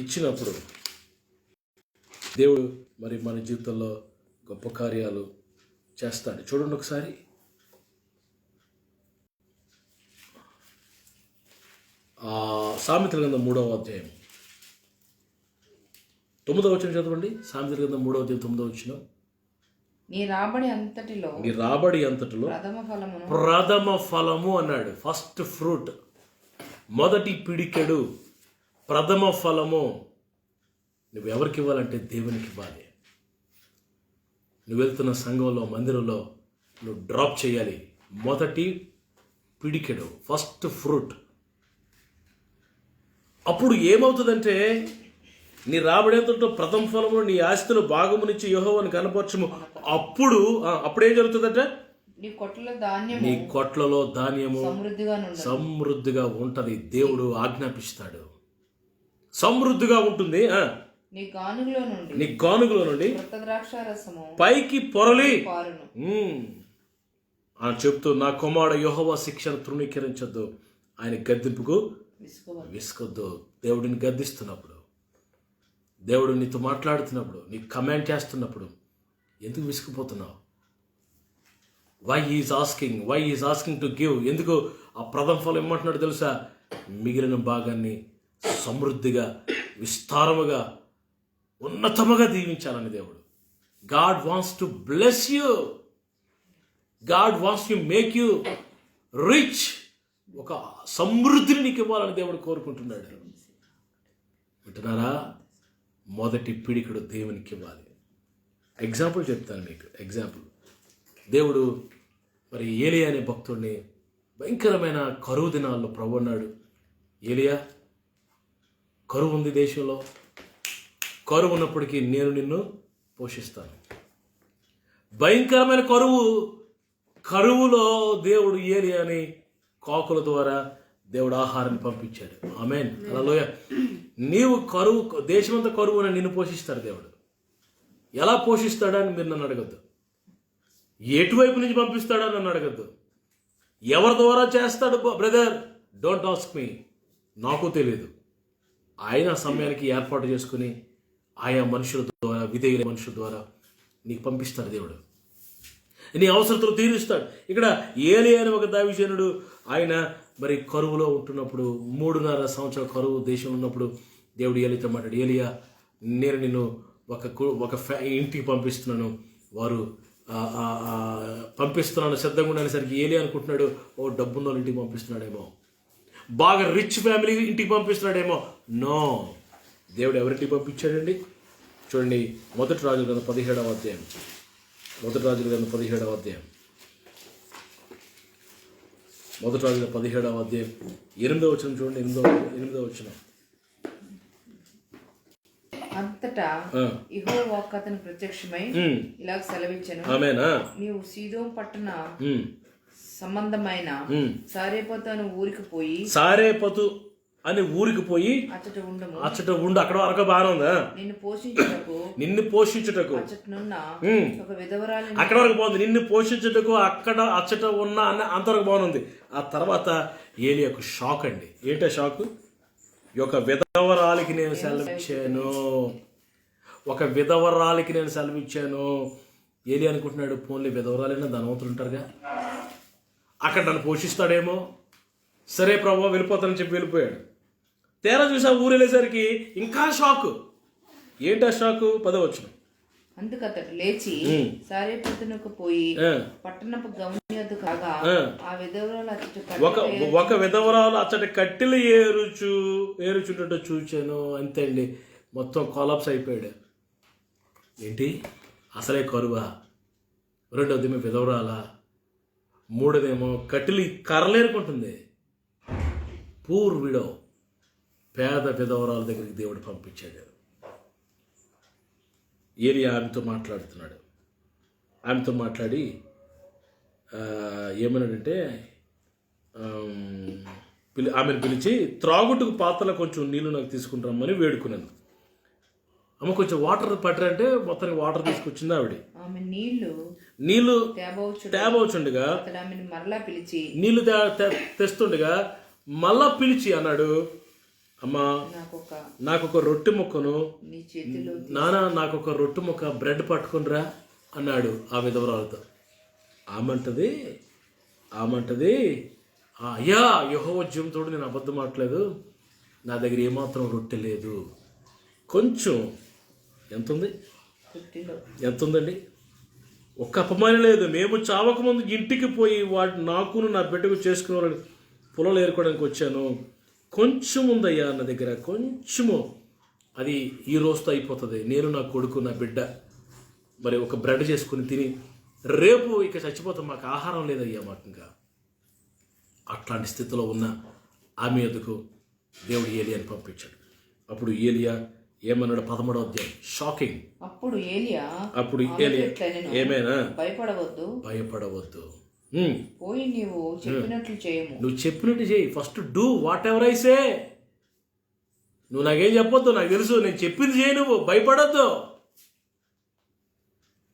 ఇచ్చినప్పుడు దేవుడు మరి మన జీవితంలో గొప్ప కార్యాలు చేస్తాడు. చూడండి ఒకసారి సామెతల గ్రంథం 3వ అధ్యాయం 9వ వచనం చదవండి. సామెతల గ్రంథం 3వ అధ్యాయం 9వ వచనం. నీ రాబడి అంతటిలో ప్రథమ ఫలము అన్నాడు. ఫస్ట్ ఫ్రూట్, మొదటి పిడికెడు, ప్రథమ ఫలము. నువ్వు ఎవరికి ఇవ్వాలంటే దేవునికి ఇవ్వాలి. నువ్వు వెళ్తున్న సంఘంలో, మందిరంలో నువ్వు డ్రాప్ చేయాలి. మొదటి పిడికెడు, ఫస్ట్ ఫ్రూట్. అప్పుడు ఏమవుతుందంటే నీ రాబడేంతలో ప్రథమ ఫలము నీ ఆస్తిలో భాగమునిచ్చి యెహోవాను కనపరచుము. అప్పుడు ఏం జరుగుతుందంటే నీ కొట్లలో ధాన్యము సమృద్ధిగా ఉంటది. దేవుడు ఆజ్ఞాపిస్తాడు, సమృద్ధిగా ఉంటుంది. నీ గానుగులో నుండి పైకి పొరలి చెప్తూ, నా కుమారుడు యెహోవా శిక్షను తృణీకరించొద్దు, ఆయన గద్దింపుకు విసుకొద్దు. దేవుడిని గద్దిస్తున్నప్పుడు, దేవుడు నీతో మాట్లాడుతున్నప్పుడు, నీకు కమాండ్ చేస్తున్నప్పుడు ఎందుకు విసుకుపోతున్నావు? Why is asking to give. ఎందుకు ఆ ప్రథమ ఫలం ఏమంటున్నాడు తెలుసా? మిగిలిన భాగాన్ని సమృద్ధిగా, విస్తారముగా, ఉన్నతముగా దీవించాలని దేవుడు. God wants to bless you. God wants to make you rich. ఒక సమృద్ధిని నీకు ఇవ్వాలని దేవుడు కోరుకుంటున్నాడు. వింటున్నారా? మొదటి పిడికెడు దేవునికి ఇవ్వాలి. ఎగ్జాంపుల్ చెప్తాను మీకు. దేవుడు మరి ఏలియా అనే భక్తుడిని భయంకరమైన కరువు దినాల్లో ప్రభు అన్నాడు, ఏలియా కరువు ఉంది దేశంలో, కరువు ఉన్నప్పటికీ నేను నిన్ను పోషిస్తాను. భయంకరమైన కరువులో దేవుడు ఏలియాని కాకుల ద్వారా దేవుడు ఆహారాన్ని పంపించాడు. ఆమేన్, హల్లెలూయా. నీవు దేశమంతా కరువున నిన్ను పోషిస్తాడు దేవుడు. ఎలా పోషిస్తాడని మీరు నన్ను అడగద్దు. ఎటువైపు నుంచి పంపిస్తాడని నన్ను అడగద్దు. ఎవరి ద్వారా చేస్తాడు బ్రదర్, డోంట్ ఆస్క్ మీ, నాకు తెలియదు. ఆయన సమయానికి ఏర్పాటు చేసుకుని ఆయా మనుషుల ద్వారా, విధేయుల మనుషుల ద్వారా నీకు పంపిస్తాడు దేవుడు. నీ అవసరతలు తీరుస్తాడు. ఇక్కడ ఏలియా అని ఒక దైవజనుడు, ఆయన మరి కరువులో ఉంటున్నప్పుడు 3.5 సంవత్సరాల కరువు దేశంలో ఉన్నప్పుడు దేవుడు ఏలియాతో మాట్లాడు, ఏలియా నేను నిన్ను ఒక ఇంటికి పంపిస్తున్నాను, వారు పంపిస్తున్నాను సిద్ధంగా ఉండేసరికి ఏలియా అనుకుంటున్నాడు, ఓ డబ్బున్న వాళ్ళ ఇంటికి పంపిస్తున్నాడేమో, బాగా రిచ్ ఫ్యామిలీ ఇంటికి పంపిస్తున్నాడేమో. నో, దేవుడు ఎవరింటికి పంపించాడండి? చూడండి, మొదటి రాజుల గ్రంథం 17వ అధ్యాయం. మొదటి రాజుల గ్రంథం 17వ అధ్యాయం. మొదటి రాజుల 17వ అధ్యాయం 8వ వచనం చూడండి. 8వ వచనం. అంతటా యెహోవా వాక్కు అతనికి ప్రత్యక్షమై ఇలాగ సెలవిచ్చెను, ఆమేనా, నీవు సీదోం పట్టణ సంబంధమైన సారేపతు అనే ఊరికి పోయి అచ్చట ఉండు. అక్కడ వరకు బాగానే ఉందా? నిన్ను పోషించుటకు ఒక విధవరాలు. అక్కడ వరకు బాగుంది. నిన్ను పోషించుటకు అచ్చట ఉన్న అంతవరకు బాగుంది. ఆ తర్వాత ఏలియాకు షాక్ అండి. ఏంటో షాక్? ఒక విధవరాలికి నేను సెలవిచ్చాను. ఏలియా అనుకుంటున్నాడు, పోన్లే విధవరాలైనా ధనవంతులు ఉంటారుగా, అక్కడ నన్ను పోషిస్తాడేమో, సరే ప్రభు వెళ్ళిపోతానని చెప్పి వెళ్ళిపోయాడు. తేరా చూసా ఊరు వెళ్ళేసరికి ఇంకా షాక్. ఏంటా షాకు? 10వ వచనం. అందుకతడు లేచి సారేపతునకు పోయి పట్టణపు గమని వద్ద కాగా ఆ విధవరాలు ఒక విధవరాలు అచ్చట కట్టెలు ఏరుచుంట చూచాను. అంతే అండి, మొత్తం కొలాప్స్ అయిపోయాడు. ఏంటి అసలే కరువా? రెండోదేమో విధవరాలా? మూడోదేమో కట్టెలు కర్రలేరుకుంటుంది. పూర్ విడో, పేద విధవరాల దగ్గరికి దేవుడు పంపించాడు. ఏలియా ఆమెతో మాట్లాడుతున్నాడు. ఆమెతో మాట్లాడి ఏమన్నాడంటే, ఆమెను పిలిచి త్రాగుట్టుకు పాత్రలో కొంచెం నీళ్లు నాకు తీసుకుంటామని వేడుకున్నాను. అమ్మ కొంచెం వాటర్ పట్టరంటే మొత్తానికి వాటర్ తీసుకొచ్చింది ఆవిడ. నీళ్లు తేబోచుండగా నీళ్లు తెస్తుండగా మళ్ళా పిలిచి అన్నాడు, అమ్మా నాకొక రొట్టె ముక్కను, నానా నాకొక రొట్టె ముక్క బ్రెడ్ పట్టుకునిరా అన్నాడు ఆ విధవరాలతో. ఆమంటది అయ్యా యెహోవా జీవంతోడు నేను అబద్ధం మాట్లేదు, నా దగ్గర ఏమాత్రం రొట్టె లేదు. కొంచెం ఎంతుందండి? ఒక్క అపమానం లేదు. మేము చావకముందు ఇంటికి పోయి నాకును నా బిడ్డకు చేసుకునే వాళ్ళని పొలాలు ఏరుకోవడానికి వచ్చాను. కొంచెం ఉందయ్యా నా దగ్గర, కొంచెము, అది ఈ రోజుతో అయిపోతుంది. నేను నా కొడుకు నా బిడ్డ మరి ఒక బ్రెడ్ చేసుకుని తిని రేపు ఇక చచ్చిపోతాం, మాకు ఆహారం లేదయ్యా మాకు ఇంకా. అట్లాంటి స్థితిలో ఉన్న ఆమె ఎదుకు దేవుడు ఏలియాని పంపించాడు. అప్పుడు ఏలియా ఏమన్నాడు? 13వ అధ్యాయం. షాకింగ్. అప్పుడు ఏలియా ఏమైనా భయపడవద్దు, పోయి నువ్వు చెప్పినట్లు చేయి. First do what ever I say. నువ్వు నాకేం చెప్పొద్దు, నాకు తెలుసు, నేను చెప్పింది చేయి, నువ్వు భయపడొద్దు.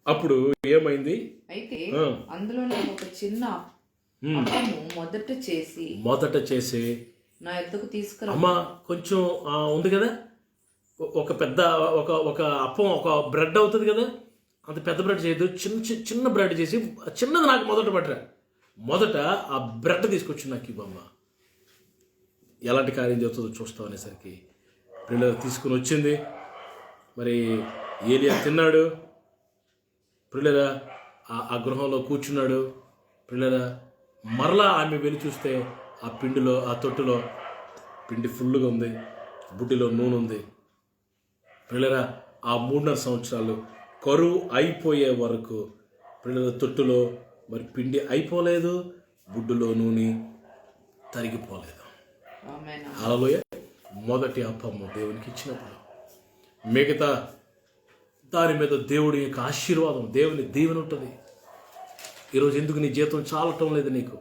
అప్పుడు ఏమైంది? అయితే అందులో ఒక చిన్న మొదట చేసి నా ఎద్దుకు తీసుకురా. అమ్మా కొంచెం ఉంది కదా, ఒక పెద్ద ఒక అప్పం, ఒక బ్రెడ్ అవుతుంది కదా, అంత పెద్ద బ్రెడ్ చేయదు, చిన్న బ్రెడ్ చేసి చిన్నది నాకు మొదట ఆ బ్రెడ్ తీసుకొచ్చి నాకు ఇవ్వమ్మ. ఎలాంటి కార్యం చేస్తుందో చూస్తాం అనేసరికి పిల్లలు తీసుకుని వచ్చింది. మరి ఏలియా తిన్నాడు. పిల్లల ఆ గృహంలో కూర్చున్నాడు. పిల్లల మరలా ఆమె వెళ్ళి చూస్తే ఆ పిండిలో, ఆ తొట్టులో పిండి ఫుల్గా ఉంది, బుడ్డిలో నూనె ఉంది. పిల్లల ఆ 3.5 సంవత్సరాలు కరువు అయిపోయే వరకు పిల్లల తొట్టులో మరి పిండి అయిపోలేదు, బుడ్డులో నూనె తరిగిపోలేదు. ఆమేన్. హల్లెలూయ. మొదటి అప్పము దేవునికి ఇచ్చినప్పుడు మిగతా దాని మీద దేవుడి యొక్క ఆశీర్వాదం, దేవుని దీవెన ఉంటుంది. ఈరోజు ఎందుకు నీ జీతం చాలటం లేదు నీకు?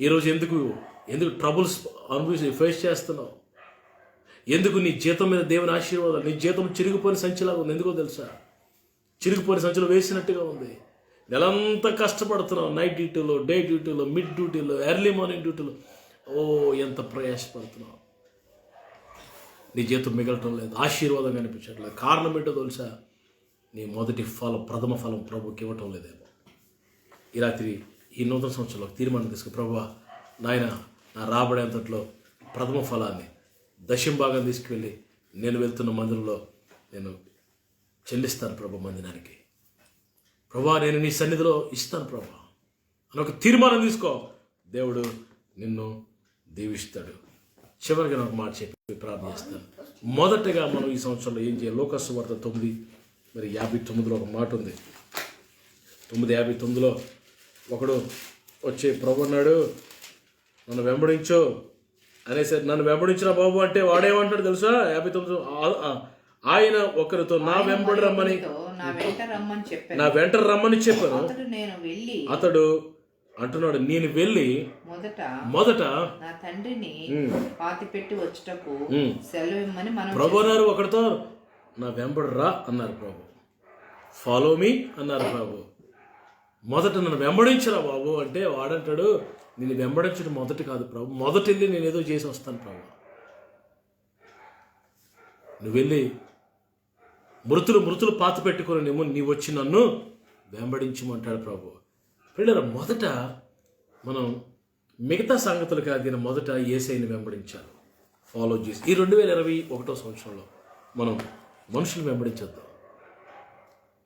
ఈరోజు ఎందుకు ట్రబుల్స్ ఫేస్ చేస్తున్నావు? ఎందుకు నీ జీతం మీద దేవుని ఆశీర్వాదం? నీ జీతం చిరిగిపోయిన సంచిలాగా ఉంది. ఎందుకో తెలుసా? చిరిగిపోయిన సంచిలో వేసినట్టుగా ఉంది. నెలంతా కష్టపడుతున్నావు, నైట్ డ్యూటీలో, డే డ్యూటీలో, మిడ్ డ్యూటీలో, ఎర్లీ మార్నింగ్ డ్యూటీలో. ఎంత ప్రయాసపడుతున్నావు. నీ జీతం మిగలటం లేదు, ఆశీర్వాదం కనిపించట్లేదు. కారణం ఏంటో తెలుసా? నీ మొదటి ప్రథమ ఫలం ప్రభుకి ఇవ్వటం లేదేమో. ఈ రాత్రి ఈ నూతన సంవత్సరంలో తీర్మానం తీసుకు, ప్రభువా నాయన, నా రాబడేంతట్లో ప్రథమ ఫలాన్ని, దశం భాగం తీసుకువెళ్ళి నేను వెళ్తున్న మందిరంలో నేను చెల్లిస్తాను ప్రభు, మందిరానికి. ప్రభా నేను నీ సన్నిధిలో ఇస్తాను ప్రభా అని ఒక తీర్మానం తీసుకో. దేవుడు నిన్ను దీవిస్తాడు. చివరిగా నాకు మాట చెప్పి ప్రార్థన చేస్తాను. మొదటగా మనం ఈ సంవత్సరంలో ఏం చేయాలి? లోకాసు వార్త 9:59 ఒక మాట ఉంది. 9:59 ఒకడు వచ్చి ప్రభు అన్నాడు, నన్ను వెంబడించు అనేసి. నన్ను వెంబడించిన బాబు అంటే వాడేమంటాడు తెలుసా? 59 ఆయన ఒకరితో నా వెంబడి రమ్మని, నా వెంట రమ్మని చెప్పాను. అతడు అంటున్నాడు, నేను వెళ్ళి మొదట నా తండ్రిని పాతిపెట్టి వచ్చుటకు సెలవిమ్మని మనం ప్రభు అన్నారు. ఒకరితో నా వెంబడి రా అన్నారు ప్రభు. ఫాలో మీ అన్నారు ప్రభు. మొదట నన్ను వెంబడించరా బాబు అంటే వాడంటాడు, నేను వెంబడించడం మొదటి కాదు ప్రభు, మొదట వెళ్ళి నేను ఏదో చేసి వస్తాను ప్రభు. నువ్వు వెళ్ళి మృతులు పాతి పెట్టుకుని నీ వచ్చి నన్ను వెంబడించమంటాడు ప్రభు. పిల్లలు, మొదట మనం మిగతా సంగతులు కాదు, మొదట యేసయ్యని వెంబడించాలి, ఫాలో చేసి. ఈ 2021 సంవత్సరంలో మనం మనుషులు వెంబడించొద్దు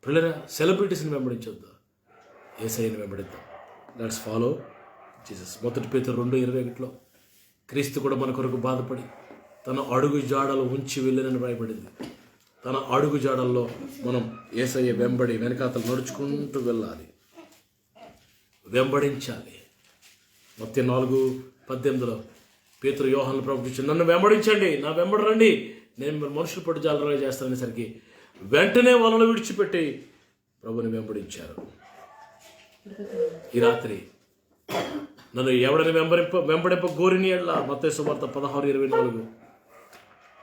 పిల్లరా, సెలబ్రిటీస్ని వెంబడించొద్దు, యేసయ్యని వెంబడిద్దాం. Let's follow Jesus. 1 పేతురు 2:21 క్రీస్తు కూడా మన కొరకు బాధపడి తన అడుగు జాడలు ఉంచి వెళ్ళినని రాయబడింది. తన అడుగు జాడల్లో మనం యేసయ్య వెంబడి వెనకాతలు నడుచుకుంటూ వెళ్ళాలి, వెంబడించాలి. మత్తయి 4:18 పేతురు యోహాను ప్రభుత్వం నన్ను వెంబడించండి, నా వెంబడి రండి, నేను మనుషులు పట్టు జాలరాగా చేస్తాననేసరికి వెంటనే వలలు విడిచిపెట్టి ప్రభుని వెంబడించారు. ఈ రాత్రి నన్ను ఎవడని వెంబడింప గోరిని ఎడ్లా. మత్తయి సువార్త 16:24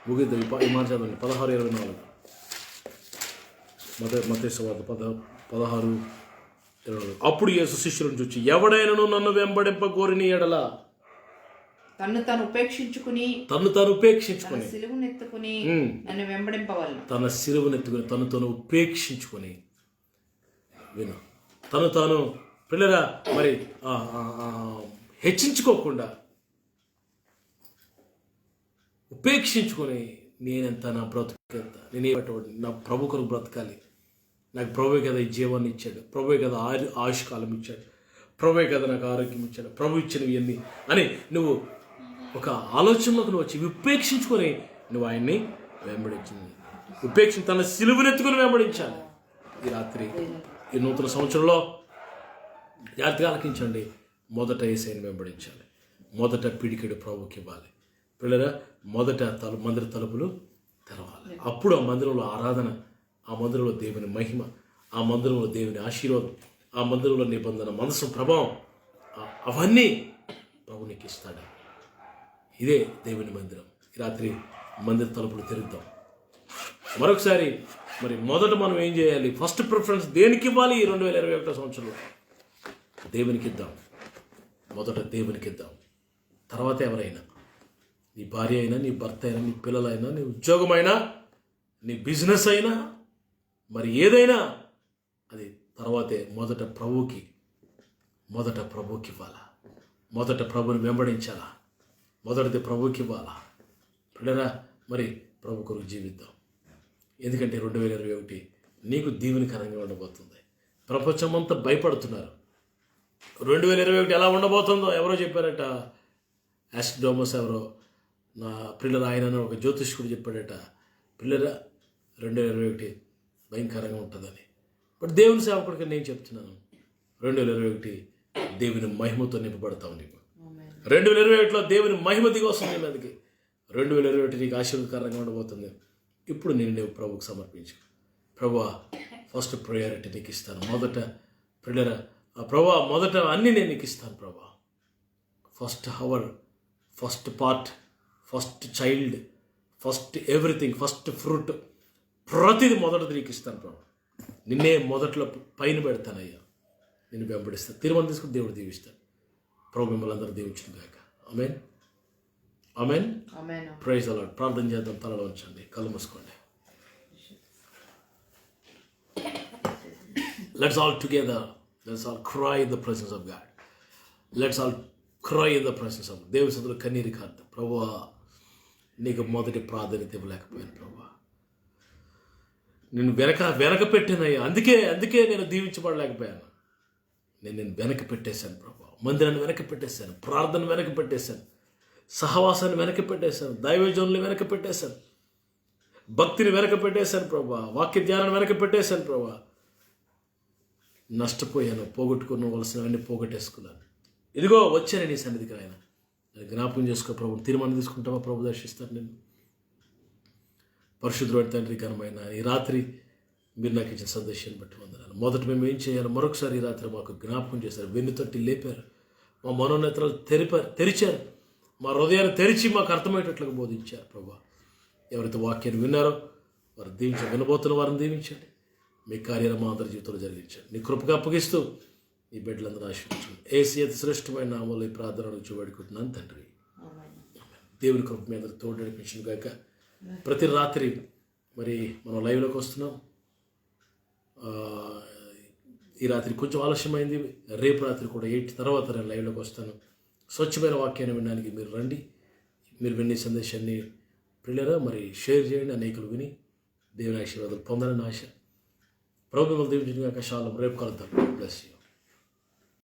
ముగిద్దాం. ఈ మాట చదవండి. 16:24 మత్తయి సువార్త 16:24. అప్పుడు యేసు శిష్యులను చూచి, ఎవడైనను నన్ను వెంబడింప గోరిని ఎడల తను తాను ఉపేక్షించుకుని సిలువనెత్తుకుని నన్ను వెంబడింపవలెను. తన సిలువనెత్తుకుని తను తాను ఉపేక్షించుకొని, విను, తను తాను పిల్లరా మరి హెచ్చించుకోకుండా ఉపేక్షించుకొని, నేనెంత, నా బ్రతుకెంత, నేనే నా ప్రభు కొరకు బ్రతకాలి, నాకు ప్రభువే కదా ఈ జీవాన్ని ఇచ్చాడు, ప్రభువే కదా ఆయుష్కాలం ఇచ్చాడు, ప్రభువే కదా నాకు ఆరోగ్యం ఇచ్చాడు, ప్రభు ఇచ్చినవి ఇవన్నీ అని నువ్వు ఒక ఆలోచనలోకి నువ్వు వచ్చి ఉపేక్షించుకొని నువ్వు ఆయన్ని వెంబడించింది. తన సిలువనెత్తుకుని వెంబడించాలి. ఈ రాత్రి ఈ నూతన సంవత్సరంలో జాగ్రత్తగా ఆలకించండి. మొదట యేసయ్యని వెంబడించాలి, మొదట పిడికెడు ప్రభుకి ఇవ్వాలి. పిల్లరా, మొదట మందిర తలుపులు తెరవాలి. అప్పుడు ఆ మందిరంలో ఆరాధన, ఆ మందిరంలో దేవుని మహిమ, ఆ మందిరంలో దేవుని ఆశీర్వాదం, ఆ మందిరంలో నిబంధన మనసు ప్రభావం, అవన్నీ ప్రభు నీకు ఇస్తాడు. ఇదే దేవుని మందిరం. ఈ రాత్రి మందిర తలుపులు తెరుద్దాం. మరొకసారి మరి మొదట మనం ఏం చేయాలి? ఫస్ట్ ప్రిఫరెన్స్ దేనికి ఇవ్వాలి? ఈ 2021 సంవత్సరంలో దేవునికి ఇద్దాం. మొదట దేవునికి ఇద్దాం, తర్వాత ఎవరైనా, నీ భార్య అయినా, నీ భర్త అయినా, నీ పిల్లలైనా, నీ ఉద్యోగమైనా, నీ బిజినెస్ అయినా, మరి ఏదైనా అది తర్వాతే. మొదట ప్రభువుకి ఇవ్వాలా, మొదట ప్రభుని వెంబడించాలా, మొదటిది ప్రభుకి ఇవ్వాలా. పిల్లరా, మరి ప్రభు కొరకు జీవిద్దాం. ఎందుకంటే 2021 నీకు దీవెనకరంగా ఉండబోతుంది. ప్రపంచం అంతా భయపడుతున్నారు. 2021 ఎలా ఉండబోతుందో ఎవరో చెప్పారట. ఆస్ట్రోడోమస్ ఎవరో నా పిల్లల ఆయన ఒక జ్యోతిష్కుడు చెప్పాడట, పిల్లరా 2021 భయంకరంగా ఉంటుందని. బట్ దేవుని సేవకుడికి నేను చెప్తున్నాను, 2021 దేవుని మహిమతో నింపబడతావు నీకు. ఆమేన్. 2021లో దేవుని మహిమ దిగి వస్తుంది నీ మీదకి. 2021 నీకు ఆశీర్వాదకరంగా ఉండబోతుంది. ఇప్పుడు నీవు ప్రభువుకు సమర్పించు. ప్రభువా, ఫస్ట్ ప్రయారిటీ నీకు ఇస్తాను. మొదట ప్రియులారా, ప్రభువా మొదట అన్నీ నేను నీకు ఇస్తాను ప్రభా. First hour, first part, first child, first everything, first fruit, ప్రతిది మొదటిది నీకు ఇస్తాను ప్రభా. నిన్నే మొదట్లో పైన పెడతానయ్యా. నిన్ను వెంబడిస్తాను. తీర్మానం తీసుకుని దేవుడు దీవిస్తాను. ప్రభు మిమ్మల్ని అందరూ దీవించును గాక. Amen, amen. Amen. Praise the Lord. ప్రార్థన చేద్దాం. తలలో ఉంచండి, కళ్ళు మూసుకోండి. Let's all together, let's all cry in the presence of God. Let's all cry in the presence of God. దేవుని సన్నిధిలో కన్నీరు కార్తాం. ప్రభువా, నీకు మొదటి ప్రాధాన్యత ఇవ్వలేకపోయాను ప్రభువా. నేను వెనక పెట్టానయ్యా. అందుకే నేను దీవించబడలేకపోయాను. నేను వెనక పెట్టేశాను ప్రభువా. మందిరాన్ని వెనక పెట్టేశాను, ప్రార్థన వెనక పెట్టేశాను, సహవాసాన్ని వెనక పెట్టేశాను, దైవజనుల్ని వెనక పెట్టేశాను, భక్తిని వెనక పెట్టేశాను ప్రభువా, వాక్య ధ్యానాన్ని వెనక పెట్టేశాను ప్రభువా. నష్టపోయాను, పోగొట్టుకోవలసినవన్నీ పోగొట్టేసుకున్నాను. ఇదిగో వచ్చాను నీ సన్నిధికి ఆయన. నేను జ్ఞాపకం చేసుకో ప్రభు. తీర్మానం తీసుకుంటావా? ప్రభు దర్శిస్తాను నేను. పరిశుద్ధుడు తండ్రి ఘనమైన ఈ రాత్రి మీరు నాకు ఇచ్చిన సందేశాన్ని బట్టి వందనాలు. మొదట మేము ఏం చేయాలి? మరొకసారి ఈ రాత్రి మాకు జ్ఞాపకం చేశారు. వెన్ను తట్టి లేపారు. మా మనోనేత్రాలు తెరిచారు. మా హృదయాన్ని తెరిచి మాకు అర్థమయ్యేటట్లుగా బోధించారు ప్రభు. ఎవరైతే వాక్యాన్ని విన్నారో వారు దీవించండి. వినబోతున్న వారిని దీవించండి. మీ కార్యాలు మా అందరి జీవితంలో జరిగించండి. నీ కృపగా అప్పగిస్తూ ఈ బిడ్డలందరూ ఆశీర్వదించండి. యేసు అతి శ్రేష్టమైన నామములో ఈ ప్రార్థన నుంచి వేడుకుంటున్నాను తండ్రి. దేవుని కృప మీ అందరూ తోడు నడిపించును గాక. ప్రతి రాత్రి మరి మనం లైవ్లోకి వస్తున్నాం. ఈ రాత్రి కొంచెం ఆలస్యమైంది. రేపు రాత్రి కూడా 8 తర్వాత నేను లైవ్లోకి వస్తాను. స్వచ్ఛమైన వాక్యాన్ని వినడానికి మీరు రండి. మీరు వినే సందేశాన్ని ప్రియులారా మరి షేర్ చేయండి. అనేకులు విని దేవుని ఆశీర్వాదాలు పొందాలని ఆశ. ప్రభు మిమ్మల్ని దీవించును గాక. షాలోమ్. రేపు కలుద్దాం. Bless you.